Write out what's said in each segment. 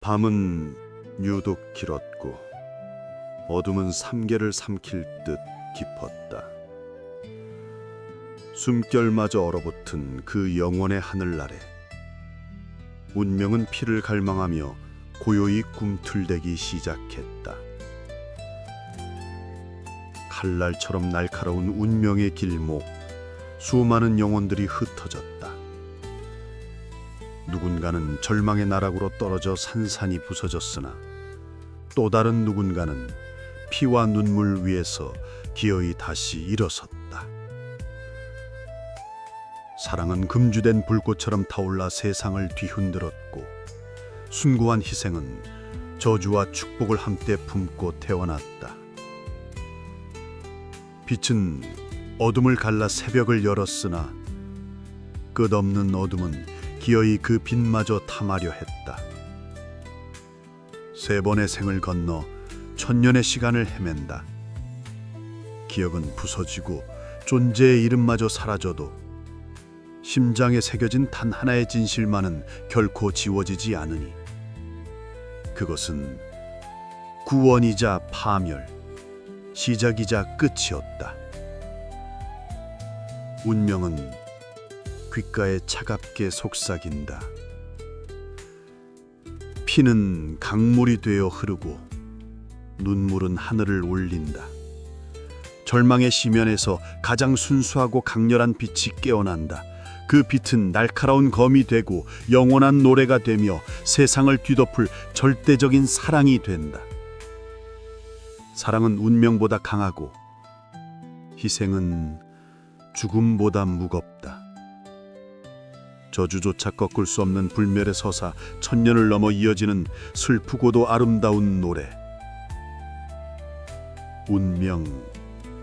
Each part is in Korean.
밤은 유독 길었고 어둠은 삼계를 삼킬 듯 깊었다. 숨결마저 얼어붙은 그 영원의 하늘 아래 운명은 피를 갈망하며 고요히 꿈틀대기 시작했다. 칼날처럼 날카로운 운명의 길목, 수많은 영혼들이 흩어졌다. 누군가는 절망의 나락으로 떨어져 산산이 부서졌으나 또 다른 누군가는 피와 눈물 위에서 기어이 다시 일어섰다. 사랑은 금주된 불꽃처럼 타올라 세상을 뒤흔들었고 숭고한 희생은 저주와 축복을 함께 품고 태어났다. 빛은 어둠을 갈라 새벽을 열었으나 끝없는 어둠은 기어이 그 빛마저 탐하려 했다. 세 번의 생을 건너 천년의 시간을 헤맨다. 기억은 부서지고 존재의 이름마저 사라져도 심장에 새겨진 단 하나의 진실만은 결코 지워지지 않으니 그것은 구원이자 파멸, 시작이자 끝이었다. 운명은 귓가에 차갑게 속삭인다. 피는 강물이 되어 흐르고 눈물은 하늘을 울린다. 절망의 심연에서 가장 순수하고 강렬한 빛이 깨어난다. 그 빛은 날카로운 검이 되고 영원한 노래가 되며 세상을 뒤덮을 절대적인 사랑이 된다. 사랑은 운명보다 강하고 희생은 죽음보다 무겁다. 저주조차 꺾을 수 없는 불멸의 서사, 천년을 넘어 이어지는 슬프고도 아름다운 노래. 운명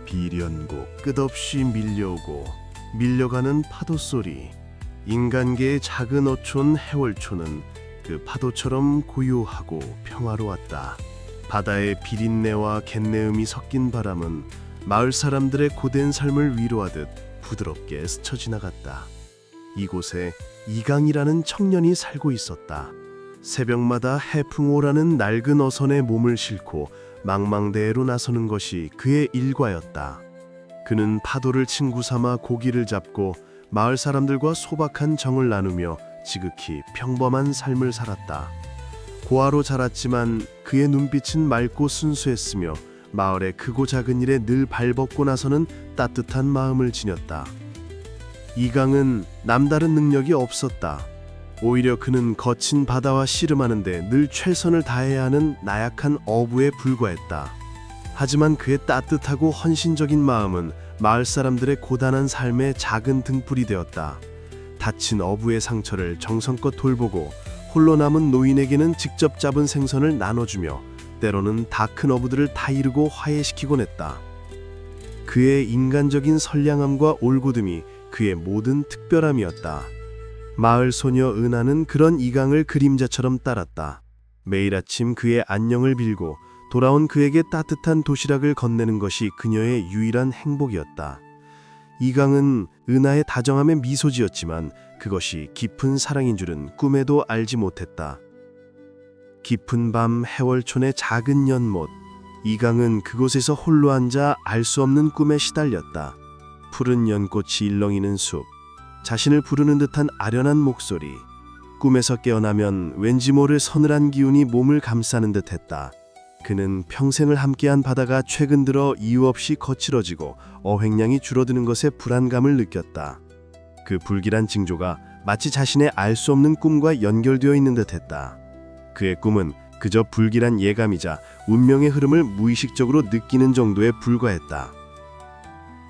비련곡. 끝없이 밀려오고 밀려가는 파도 소리. 인간계의 작은 어촌 해월초는 그 파도처럼 고요하고 평화로웠다. 바다의 비린내와 갯내음이 섞인 바람은 마을 사람들의 고된 삶을 위로하듯 부드럽게 스쳐 지나갔다. 이곳에 이강이라는 청년이 살고 있었다. 새벽마다 해풍호라는 낡은 어선에 몸을 싣고 망망대해로 나서는 것이 그의 일과였다. 그는 파도를 친구 삼아 고기를 잡고 마을 사람들과 소박한 정을 나누며 지극히 평범한 삶을 살았다. 고아로 자랐지만 그의 눈빛은 맑고 순수했으며 마을의 크고 작은 일에 늘 발벗고 나서는 따뜻한 마음을 지녔다. 이강은 남다른 능력이 없었다. 오히려 그는 거친 바다와 씨름하는데 늘 최선을 다해야 하는 나약한 어부에 불과했다. 하지만 그의 따뜻하고 헌신적인 마음은 마을 사람들의 고단한 삶의 작은 등불이 되었다. 다친 어부의 상처를 정성껏 돌보고 홀로 남은 노인에게는 직접 잡은 생선을 나눠주며 때로는 다 큰 어부들을 타이르고 화해시키곤 했다. 그의 인간적인 선량함과 올곧음이 그의 모든 특별함이었다. 마을 소녀 은하는 그런 이강을 그림자처럼 따랐다. 매일 아침 그의 안녕을 빌고 돌아온 그에게 따뜻한 도시락을 건네는 것이 그녀의 유일한 행복이었다. 이강은 은하의 다정함에 미소 지었지만 그것이 깊은 사랑인 줄은 꿈에도 알지 못했다. 깊은 밤 해월촌의 작은 연못. 이강은 그곳에서 홀로 앉아 알 수 없는 꿈에 시달렸다. 푸른 연꽃이 일렁이는 숲, 자신을 부르는 듯한 아련한 목소리. 꿈에서 깨어나면 왠지 모를 서늘한 기운이 몸을 감싸는 듯했다. 그는 평생을 함께한 바다가 최근 들어 이유 없이 거칠어지고 어획량이 줄어드는 것에 불안감을 느꼈다. 그 불길한 징조가 마치 자신의 알 수 없는 꿈과 연결되어 있는 듯했다. 그의 꿈은 그저 불길한 예감이자 운명의 흐름을 무의식적으로 느끼는 정도에 불과했다.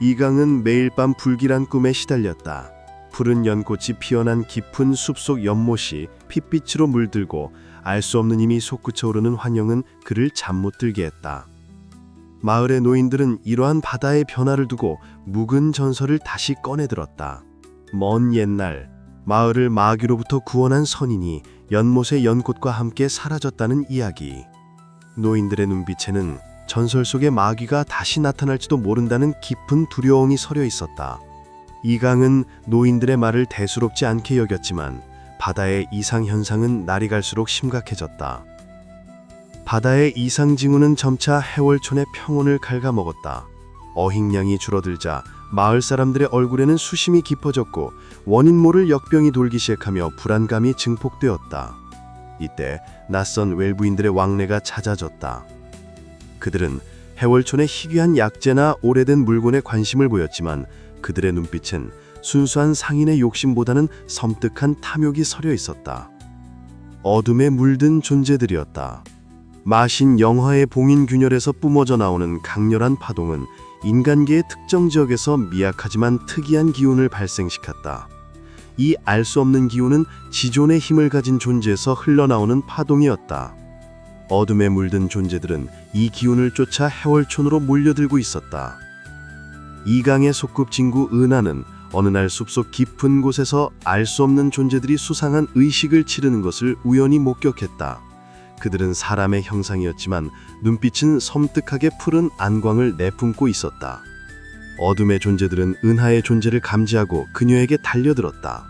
이강은 매일 밤 불길한 꿈에 시달렸다. 푸른 연꽃이 피어난 깊은 숲속 연못이 핏빛으로 물들고 알 수 없는 힘이 솟구쳐 오르는 환영은 그를 잠 못 들게 했다. 마을의 노인들은 이러한 바다의 변화를 두고 묵은 전설을 다시 꺼내들었다. 먼 옛날 마을을 마귀로부터 구원한 선인이 연못의 연꽃과 함께 사라졌다는 이야기. 노인들의 눈빛에는 전설 속의 마귀가 다시 나타날지도 모른다는 깊은 두려움이 서려 있었다. 이강은 노인들의 말을 대수롭지 않게 여겼지만 바다의 이상 현상은 날이 갈수록 심각해졌다. 바다의 이상 징후는 점차 해월촌의 평온을 갉아먹었다. 어획량이 줄어들자 마을 사람들의 얼굴에는 수심이 깊어졌고 원인 모를 역병이 돌기 시작하며 불안감이 증폭되었다. 이때 낯선 외부인들의 왕래가 잦아졌다. 그들은 해월촌의 희귀한 약재나 오래된 물건에 관심을 보였지만 그들의 눈빛은 순수한 상인의 욕심보다는 섬뜩한 탐욕이 서려 있었다. 어둠에 물든 존재들이었다. 마신 영화의 봉인 균열에서 뿜어져 나오는 강렬한 파동은 인간계의 특정 지역에서 미약하지만 특이한 기운을 발생시켰다. 이 알 수 없는 기운은 지존의 힘을 가진 존재에서 흘러나오는 파동이었다. 어둠에 물든 존재들은 이 기운을 쫓아 해월촌으로 몰려들고 있었다. 이강의 소꿉친구 은하는 어느 날 숲속 깊은 곳에서 알 수 없는 존재들이 수상한 의식을 치르는 것을 우연히 목격했다. 그들은 사람의 형상이었지만 눈빛은 섬뜩하게 푸른 안광을 내뿜고 있었다. 어둠의 존재들은 은하의 존재를 감지하고 그녀에게 달려들었다.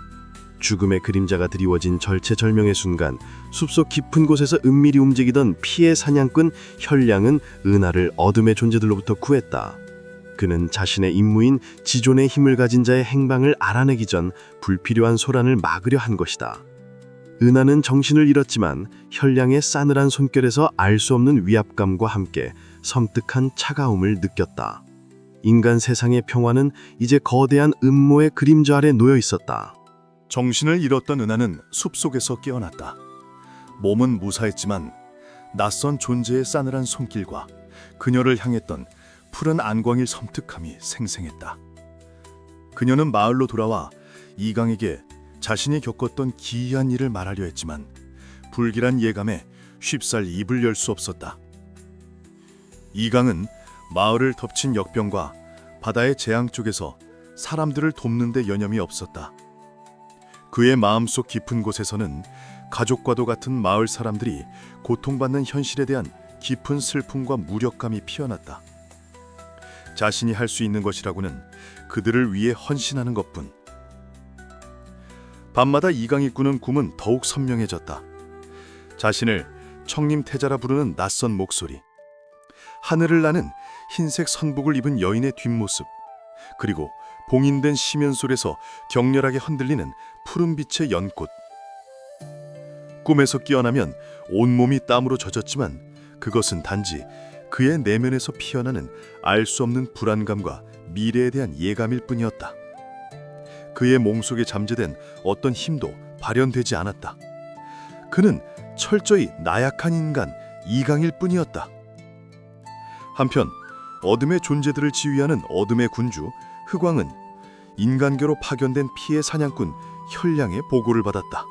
죽음의 그림자가 드리워진 절체절명의 순간 숲속 깊은 곳에서 은밀히 움직이던 피해 사냥꾼 혈량은 은하를 어둠의 존재들로부터 구했다. 그는 자신의 임무인 지존의 힘을 가진 자의 행방을 알아내기 전 불필요한 소란을 막으려 한 것이다. 은하는 정신을 잃었지만 혈량의 싸늘한 손결에서 알 수 없는 위압감과 함께 섬뜩한 차가움을 느꼈다. 인간 세상의 평화는 이제 거대한 음모의 그림자 아래 놓여 있었다. 정신을 잃었던 은하는 숲속에서 깨어났다. 몸은 무사했지만 낯선 존재의 싸늘한 손길과 그녀를 향했던 푸른 안광의 섬뜩함이 생생했다. 그녀는 마을로 돌아와 이강에게 자신이 겪었던 기이한 일을 말하려 했지만 불길한 예감에 쉽사리 입을 열 수 없었다. 이강은 마을을 덮친 역병과 바다의 재앙 쪽에서 사람들을 돕는 데 여념이 없었다. 그의 마음속 깊은 곳에서는 가족과도 같은 마을 사람들이 고통받는 현실에 대한 깊은 슬픔과 무력감이 피어났다. 자신이 할 수 있는 것이라고는 그들을 위해 헌신하는 것뿐. 밤마다 이강이 꾸는 꿈은 더욱 선명해졌다. 자신을 청림태자라 부르는 낯선 목소리, 하늘을 나는 흰색 선복을 입은 여인의 뒷모습, 그리고 봉인된 시면솔에서 격렬하게 흔들리는 푸른빛의 연꽃. 꿈에서 깨어나면 온몸이 땀으로 젖었지만 그것은 단지 그의 내면에서 피어나는 알 수 없는 불안감과 미래에 대한 예감일 뿐이었다. 그의 몸속에 잠재된 어떤 힘도 발현되지 않았다. 그는 철저히 나약한 인간 이강일 뿐이었다. 한편 어둠의 존재들을 지휘하는 어둠의 군주 흑왕은 인간계로 파견된 피해 사냥꾼 혈량의 보고를 받았다.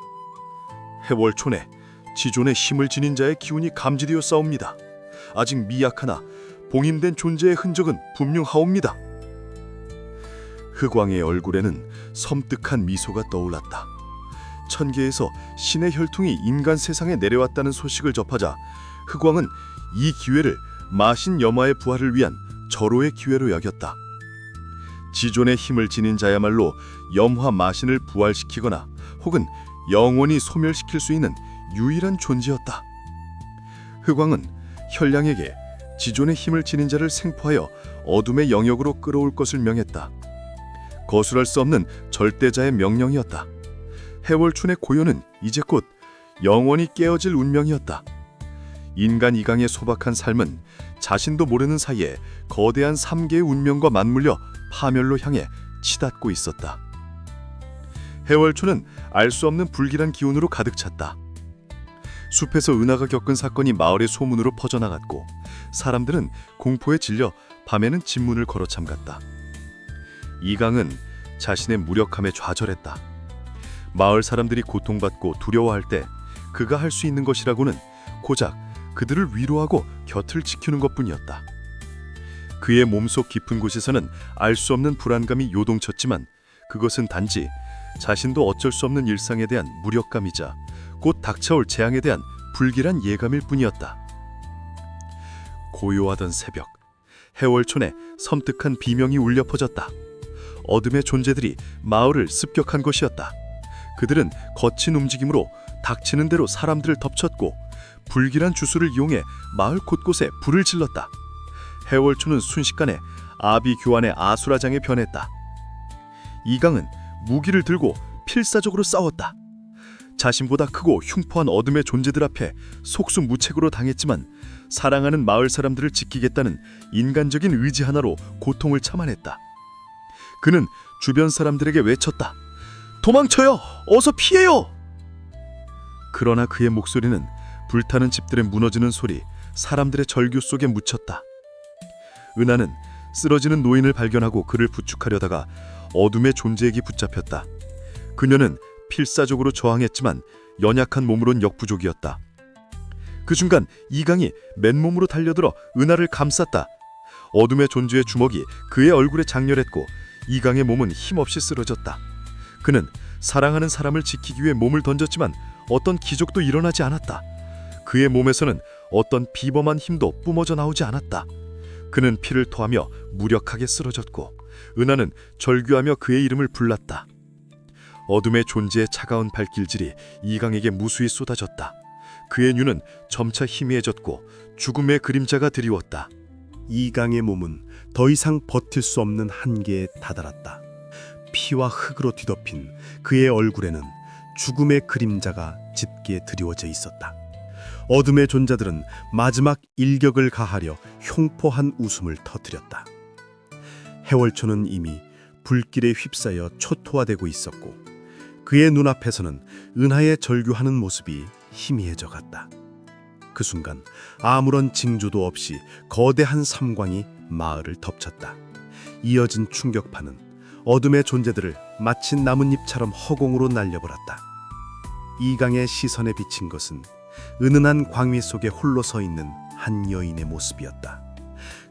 해월촌에 지존의 힘을 지닌 자의 기운이 감지되어 싸웁니다. 아직 미약하나 봉인된 존재의 흔적은 분명하옵니다. 흑왕의 얼굴에는 섬뜩한 미소가 떠올랐다. 천계에서 신의 혈통이 인간 세상에 내려왔다는 소식을 접하자 흑왕은 이 기회를 마신 염화의 부활을 위한 절호의 기회로 여겼다. 지존의 힘을 지닌 자야말로 염화 마신을 부활시키거나 혹은 영원히 소멸시킬 수 있는 유일한 존재였다. 흑왕은 혈량에게 지존의 힘을 지닌 자를 생포하여 어둠의 영역으로 끌어올 것을 명했다. 거술할 수 없는 절대자의 명령이었다. 해월촌의 고요는 이제 곧 영원히 깨어질 운명이었다. 인간 이강의 소박한 삶은 자신도 모르는 사이에 거대한 3개의 운명과 맞물려 파멸로 향해 치닫고 있었다. 해월촌은 알 수 없는 불길한 기운으로 가득 찼다. 숲에서 은하가 겪은 사건이 마을의 소문으로 퍼져나갔고 사람들은 공포에 질려 밤에는 집문을 걸어 잠갔다. 이강은 자신의 무력함에 좌절했다. 마을 사람들이 고통받고 두려워할 때 그가 할 수 있는 것이라고는 고작 그들을 위로하고 곁을 지키는 것뿐이었다. 그의 몸속 깊은 곳에서는 알 수 없는 불안감이 요동쳤지만 그것은 단지 자신도 어쩔 수 없는 일상에 대한 무력감이자 곧 닥쳐올 재앙에 대한 불길한 예감일 뿐이었다. 고요하던 새벽, 해월촌에 섬뜩한 비명이 울려 퍼졌다. 어둠의 존재들이 마을을 습격한 것이었다. 그들은 거친 움직임으로 닥치는 대로 사람들을 덮쳤고 불길한 주술을 이용해 마을 곳곳에 불을 질렀다. 해월초는 순식간에 아비규환의 아수라장에 변했다. 이강은 무기를 들고 필사적으로 싸웠다. 자신보다 크고 흉포한 어둠의 존재들 앞에 속수무책으로 당했지만 사랑하는 마을 사람들을 지키겠다는 인간적인 의지 하나로 고통을 참아냈다. 그는 주변 사람들에게 외쳤다. 도망쳐요! 어서 피해요! 그러나 그의 목소리는 불타는 집들의 무너지는 소리, 사람들의 절규 속에 묻혔다. 은하는 쓰러지는 노인을 발견하고 그를 부축하려다가 어둠의 존재에게 붙잡혔다. 그녀는 필사적으로 저항했지만 연약한 몸으론 역부족이었다. 그 순간 이강이 맨몸으로 달려들어 은하를 감쌌다. 어둠의 존재의 주먹이 그의 얼굴에 장렬했고 이강의 몸은 힘없이 쓰러졌다. 그는 사랑하는 사람을 지키기 위해 몸을 던졌지만 어떤 기적도 일어나지 않았다. 그의 몸에서는 어떤 비범한 힘도 뿜어져 나오지 않았다. 그는 피를 토하며 무력하게 쓰러졌고 은하는 절규하며 그의 이름을 불렀다. 어둠의 존재의 차가운 발길질이 이강에게 무수히 쏟아졌다. 그의 눈은 점차 희미해졌고 죽음의 그림자가 드리웠다. 이강의 몸은 더 이상 버틸 수 없는 한계에 다다랐다. 피와 흙으로 뒤덮인 그의 얼굴에는 죽음의 그림자가 짙게 드리워져 있었다. 어둠의 존재들은 마지막 일격을 가하려 흉포한 웃음을 터뜨렸다. 해월초는 이미 불길에 휩싸여 초토화되고 있었고 그의 눈앞에서는 은하의 절규하는 모습이 희미해져 갔다. 그 순간 아무런 징조도 없이 거대한 삼광이 마을을 덮쳤다. 이어진 충격파는 어둠의 존재들을 마치 나뭇잎처럼 허공으로 날려버렸다. 이강의 시선에 비친 것은 은은한 광위 속에 홀로 서 있는 한 여인의 모습이었다.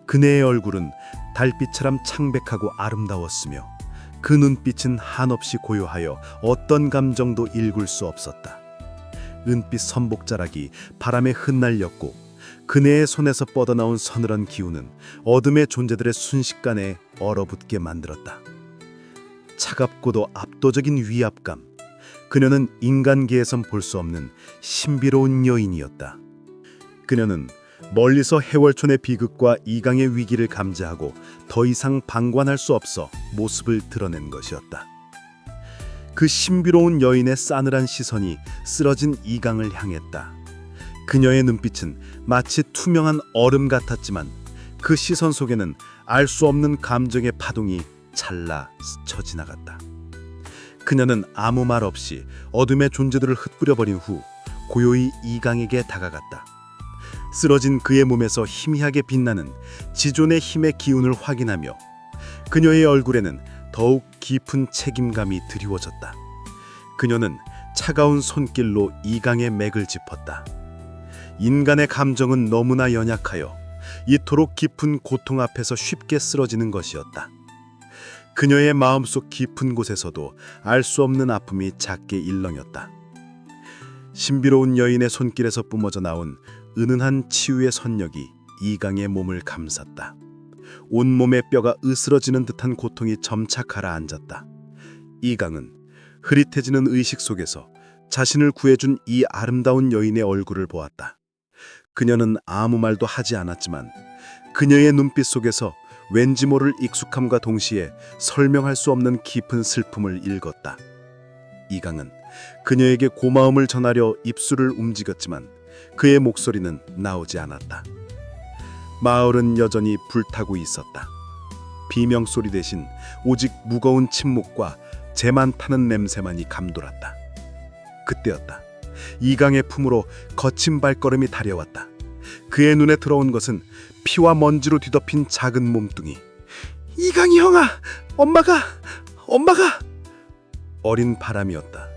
그녀의 얼굴은 달빛처럼 창백하고 아름다웠으며 그 눈빛은 한없이 고요하여 어떤 감정도 읽을 수 없었다. 은빛 선복자락이 바람에 흩날렸고 그네의 손에서 뻗어나온 서늘한 기운은 어둠의 존재들의 순식간에 얼어붙게 만들었다. 차갑고도 압도적인 위압감. 그녀는 인간계에선 볼 수 없는 신비로운 여인이었다. 그녀는 멀리서 해월촌의 비극과 이강의 위기를 감지하고 더 이상 방관할 수 없어 모습을 드러낸 것이었다. 그 신비로운 여인의 싸늘한 시선이 쓰러진 이강을 향했다. 그녀의 눈빛은 마치 투명한 얼음 같았지만 그 시선 속에는 알 수 없는 감정의 파동이 찰나 스쳐 지나갔다. 그녀는 아무 말 없이 어둠의 존재들을 흩뿌려버린 후 고요히 이강에게 다가갔다. 쓰러진 그의 몸에서 희미하게 빛나는 지존의 힘의 기운을 확인하며 그녀의 얼굴에는 더욱 깊은 책임감이 드리워졌다. 그녀는 차가운 손길로 이강의 맥을 짚었다. 인간의 감정은 너무나 연약하여 이토록 깊은 고통 앞에서 쉽게 쓰러지는 것이었다. 그녀의 마음속 깊은 곳에서도 알 수 없는 아픔이 작게 일렁였다. 신비로운 여인의 손길에서 뿜어져 나온 은은한 치유의 선력이 이강의 몸을 감쌌다. 온몸의 뼈가 으스러지는 듯한 고통이 점차 가라앉았다. 이강은 흐릿해지는 의식 속에서 자신을 구해준 이 아름다운 여인의 얼굴을 보았다. 그녀는 아무 말도 하지 않았지만 그녀의 눈빛 속에서 왠지 모를 익숙함과 동시에 설명할 수 없는 깊은 슬픔을 읽었다. 이강은 그녀에게 고마움을 전하려 입술을 움직였지만 그의 목소리는 나오지 않았다. 마을은 여전히 불타고 있었다. 비명소리 대신 오직 무거운 침묵과 재만 타는 냄새만이 감돌았다. 그때였다. 이강의 품으로 거친 발걸음이 달려왔다. 그의 눈에 들어온 것은 피와 먼지로 뒤덮인 작은 몸뚱이. 이강이 형아! 엄마가! 어린 바람이었다.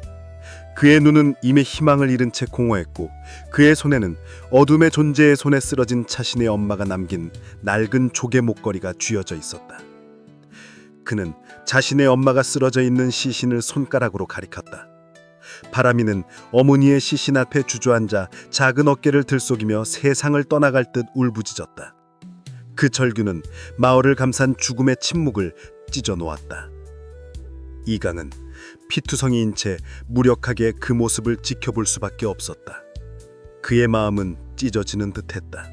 그의 눈은 이미 희망을 잃은 채 공허했고 그의 손에는 어둠의 존재의 손에 쓰러진 자신의 엄마가 남긴 낡은 조개 목걸이가 쥐어져 있었다. 그는 자신의 엄마가 쓰러져 있는 시신을 손가락으로 가리켰다. 바람이는 어머니의 시신 앞에 주저앉아 작은 어깨를 들썩이며 세상을 떠나갈 듯 울부짖었다. 그 절규는 마을을 감싼 죽음의 침묵을 찢어 놓았다. 이강은 피투성이인 채 무력하게 그 모습을 지켜볼 수밖에 없었다. 그의 마음은 찢어지는 듯했다.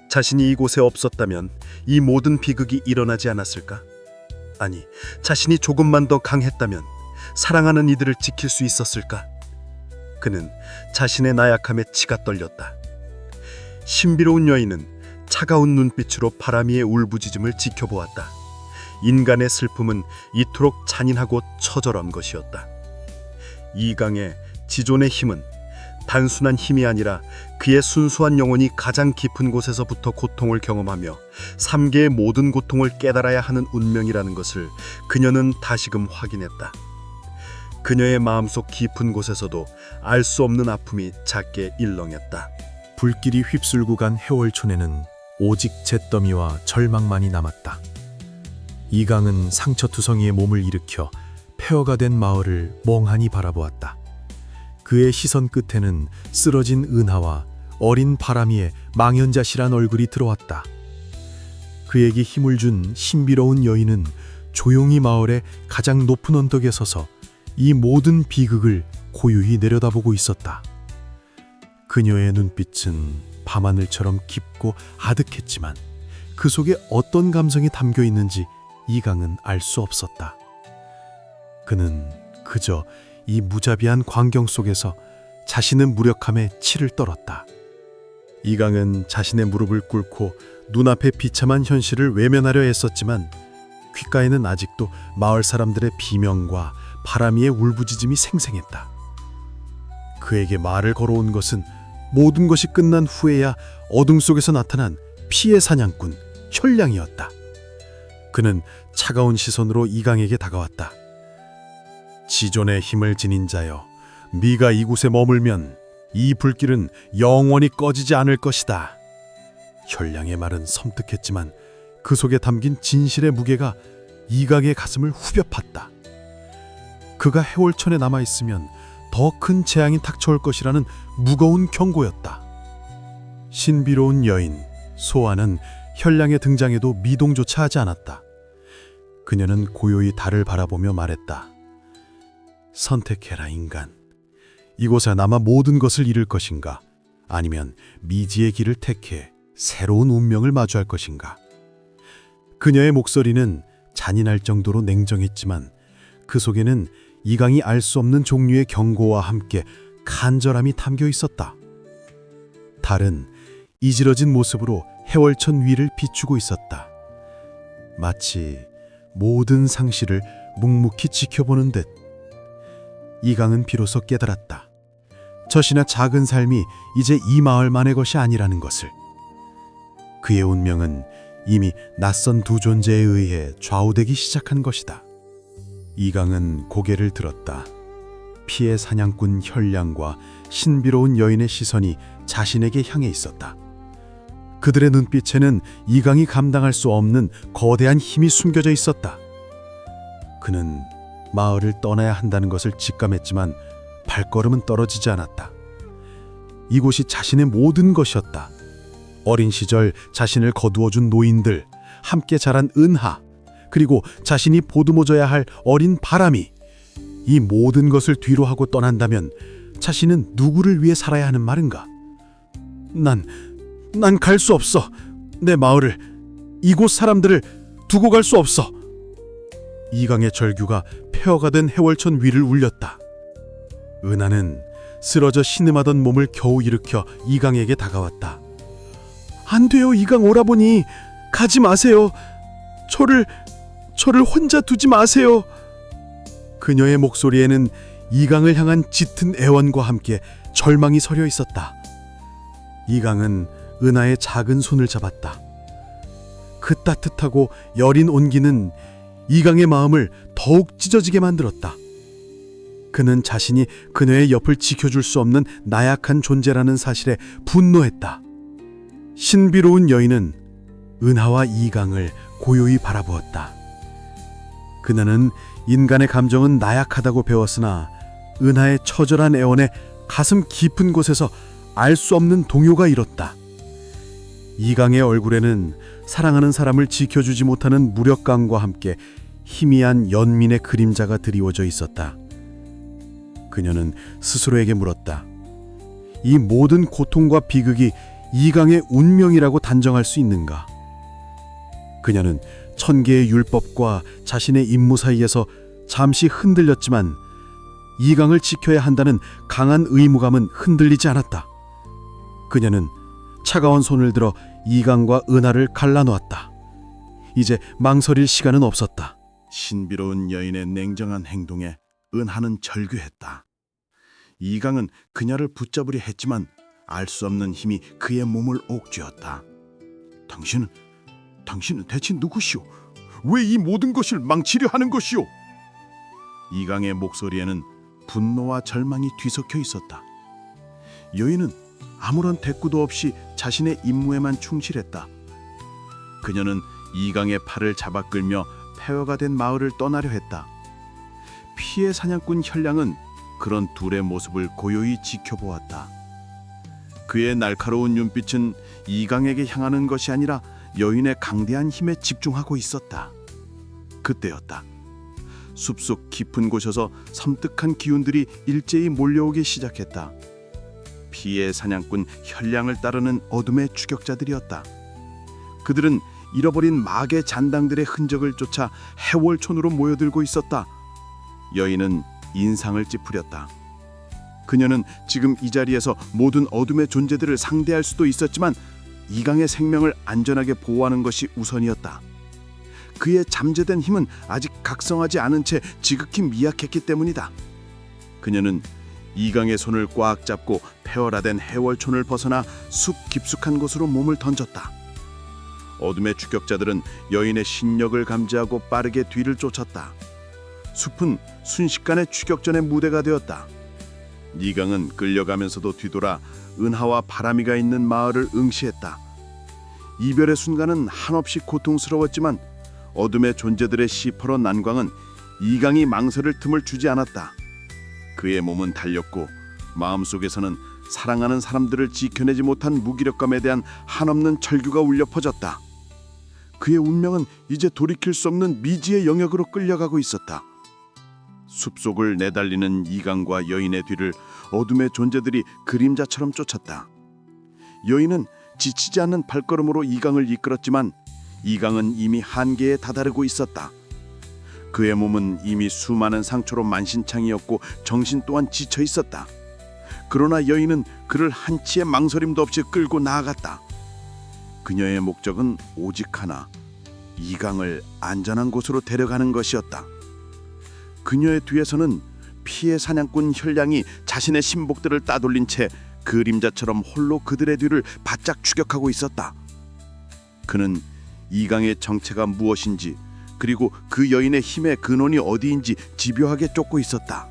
자신이 이곳에 없었다면 이 모든 비극이 일어나지 않았을까? 아니, 자신이 조금만 더 강했다면 사랑하는 이들을 지킬 수 있었을까? 그는 자신의 나약함에 치가 떨렸다. 신비로운 여인은 차가운 눈빛으로 바람이의 울부짖음을 지켜보았다. 인간의 슬픔은 이토록 잔인하고 처절한 것이었다. 이강의 지존의 힘은 단순한 힘이 아니라 그의 순수한 영혼이 가장 깊은 곳에서부터 고통을 경험하며 삼계의 모든 고통을 깨달아야 하는 운명이라는 것을 그녀는 다시금 확인했다. 그녀의 마음속 깊은 곳에서도 알 수 없는 아픔이 작게 일렁였다. 불길이 휩쓸고 간 해월촌에는 오직 잿더미와 절망만이 남았다. 이강은 상처투성이의 몸을 일으켜 폐허가 된 마을을 멍하니 바라보았다. 그의 시선 끝에는 쓰러진 은하와 어린 바람이의 망연자실한 얼굴이 들어왔다. 그에게 힘을 준 신비로운 여인은 조용히 마을의 가장 높은 언덕에 서서 이 모든 비극을 고요히 내려다보고 있었다. 그녀의 눈빛은 밤하늘처럼 깊고 아득했지만 그 속에 어떤 감성이 담겨 있는지 이강은 알 수 없었다. 그는 그저 이 무자비한 광경 속에서 자신의 무력함에 치를 떨었다. 이강은 자신의 무릎을 꿇고 눈앞의 비참한 현실을 외면하려 애썼지만 귓가에는 아직도 마을 사람들의 비명과 바람이의 울부짖음이 생생했다. 그에게 말을 걸어온 것은 모든 것이 끝난 후에야 어둠 속에서 나타난 피해 사냥꾼 혈량이었다. 그는 차가운 시선으로 이강에게 다가왔다. 지존의 힘을 지닌 자여, 네가 이곳에 머물면 이 불길은 영원히 꺼지지 않을 것이다. 혈량의 말은 섬뜩했지만 그 속에 담긴 진실의 무게가 이강의 가슴을 후벼 팠다. 그가 해월천에 남아있으면 더 큰 재앙이 닥쳐올 것이라는 무거운 경고였다. 신비로운 여인 소아는 혈량의 등장에도 미동조차 하지 않았다. 그녀는 고요히 달을 바라보며 말했다. 선택해라 인간. 이곳에 남아 모든 것을 잃을 것인가? 아니면 미지의 길을 택해 새로운 운명을 마주할 것인가? 그녀의 목소리는 잔인할 정도로 냉정했지만 그 속에는 이강이 알 수 없는 종류의 경고와 함께 간절함이 담겨 있었다. 달은 이지러진 모습으로 해월천 위를 비추고 있었다. 마치 모든 상실을 묵묵히 지켜보는 듯. 이강은 비로소 깨달았다. 젖이나 작은 삶이 이제 이 마을만의 것이 아니라는 것을. 그의 운명은 이미 낯선 두 존재에 의해 좌우되기 시작한 것이다. 이강은 고개를 들었다. 피해 사냥꾼 혈량과 신비로운 여인의 시선이 자신에게 향해 있었다. 그들의 눈빛에는 이강이 감당할 수 없는 거대한 힘이 숨겨져 있었다. 그는 마을을 떠나야 한다는 것을 직감했지만 발걸음은 떨어지지 않았다. 이곳이 자신의 모든 것이었다. 어린 시절 자신을 거두어준 노인들, 함께 자란 은하, 그리고 자신이 보듬어줘야 할 어린 바람이, 이 모든 것을 뒤로 하고 떠난다면 자신은 누구를 위해 살아야 하는 말인가? 난 갈 수 없어. 내 마을을, 이곳 사람들을 두고 갈 수 없어. 이강의 절규가 폐허가 된 해월천 위를 울렸다. 은하는 쓰러져 신음하던 몸을 겨우 일으켜 이강에게 다가왔다. 안 돼요, 이강 오라버니. 가지 마세요. 저를 혼자 두지 마세요. 그녀의 목소리에는 이강을 향한 짙은 애원과 함께 절망이 서려 있었다. 이강은 은하의 작은 손을 잡았다. 그 따뜻하고 여린 온기는 이강의 마음을 더욱 찢어지게 만들었다. 그는 자신이 그녀의 옆을 지켜줄 수 없는 나약한 존재라는 사실에 분노했다. 신비로운 여인은 은하와 이강을 고요히 바라보았다. 그녀는 인간의 감정은 나약하다고 배웠으나 은하의 처절한 애원에 가슴 깊은 곳에서 알 수 없는 동요가 일었다. 이강의 얼굴에는 사랑하는 사람을 지켜주지 못하는 무력감과 함께 희미한 연민의 그림자가 드리워져 있었다. 그녀는 스스로에게 물었다. 이 모든 고통과 비극이 이강의 운명이라고 단정할 수 있는가? 그녀는 천계의 율법과 자신의 임무 사이에서 잠시 흔들렸지만 이강을 지켜야 한다는 강한 의무감은 흔들리지 않았다. 그녀는 차가운 손을 들어 이강과 은하를 갈라놓았다. 이제 망설일 시간은 없었다. 신비로운 여인의 냉정한 행동에 은하는 절규했다. 이강은 그녀를 붙잡으려 했지만 알 수 없는 힘이 그의 몸을 옥죄었다. 당신은 대체 누구시오? 왜 이 모든 것을 망치려 하는 것이오? 이강의 목소리에는 분노와 절망이 뒤섞여 있었다. 여인은 아무런 대꾸도 없이 자신의 임무에만 충실했다. 그녀는 이강의 팔을 잡아 끌며 폐허가 된 마을을 떠나려 했다. 피해 사냥꾼 혈량은 그런 둘의 모습을 고요히 지켜보았다. 그의 날카로운 눈빛은 이강에게 향하는 것이 아니라 여인의 강대한 힘에 집중하고 있었다. 그때였다. 숲속 깊은 곳에서 섬뜩한 기운들이 일제히 몰려오기 시작했다. 피해 사냥꾼 혈량을 따르는 어둠의 추격자들이었다. 그들은 잃어버린 마계 잔당들의 흔적을 쫓아 해월촌으로 모여들고 있었다. 여인은 인상을 찌푸렸다. 그녀는 지금 이 자리에서 모든 어둠의 존재들을 상대할 수도 있었지만 이강의 생명을 안전하게 보호하는 것이 우선이었다. 그의 잠재된 힘은 아직 각성하지 않은 채 지극히 미약했기 때문이다. 그녀는 이강의 손을 꽉 잡고 폐허라된 해월촌을 벗어나 숲 깊숙한 곳으로 몸을 던졌다. 어둠의 추격자들은 여인의 신력을 감지하고 빠르게 뒤를 쫓았다. 숲은 순식간에 추격전의 무대가 되었다. 이강은 끌려가면서도 뒤돌아 은하와 바람이가 있는 마을을 응시했다. 이별의 순간은 한없이 고통스러웠지만 어둠의 존재들의 시퍼런 난광은 이강이 망설일 틈을 주지 않았다. 그의 몸은 달렸고 마음속에서는 사랑하는 사람들을 지켜내지 못한 무기력감에 대한 한없는 절규가 울려 퍼졌다. 그의 운명은 이제 돌이킬 수 없는 미지의 영역으로 끌려가고 있었다. 숲속을 내달리는 이강과 여인의 뒤를 어둠의 존재들이 그림자처럼 쫓았다. 여인은 지치지 않는 발걸음으로 이강을 이끌었지만 이강은 이미 한계에 다다르고 있었다. 그의 몸은 이미 수많은 상처로 만신창이었고 정신 또한 지쳐 있었다. 그러나 여인은 그를 한치의 망설임도 없이 끌고 나아갔다. 그녀의 목적은 오직 하나, 이강을 안전한 곳으로 데려가는 것이었다. 그녀의 뒤에서는 피해 사냥꾼 혈량이 자신의 신복들을 따돌린 채 그림자처럼 홀로 그들의 뒤를 바짝 추격하고 있었다. 그는 이강의 정체가 무엇인지 그리고 그 여인의 힘의 근원이 어디인지 집요하게 쫓고 있었다.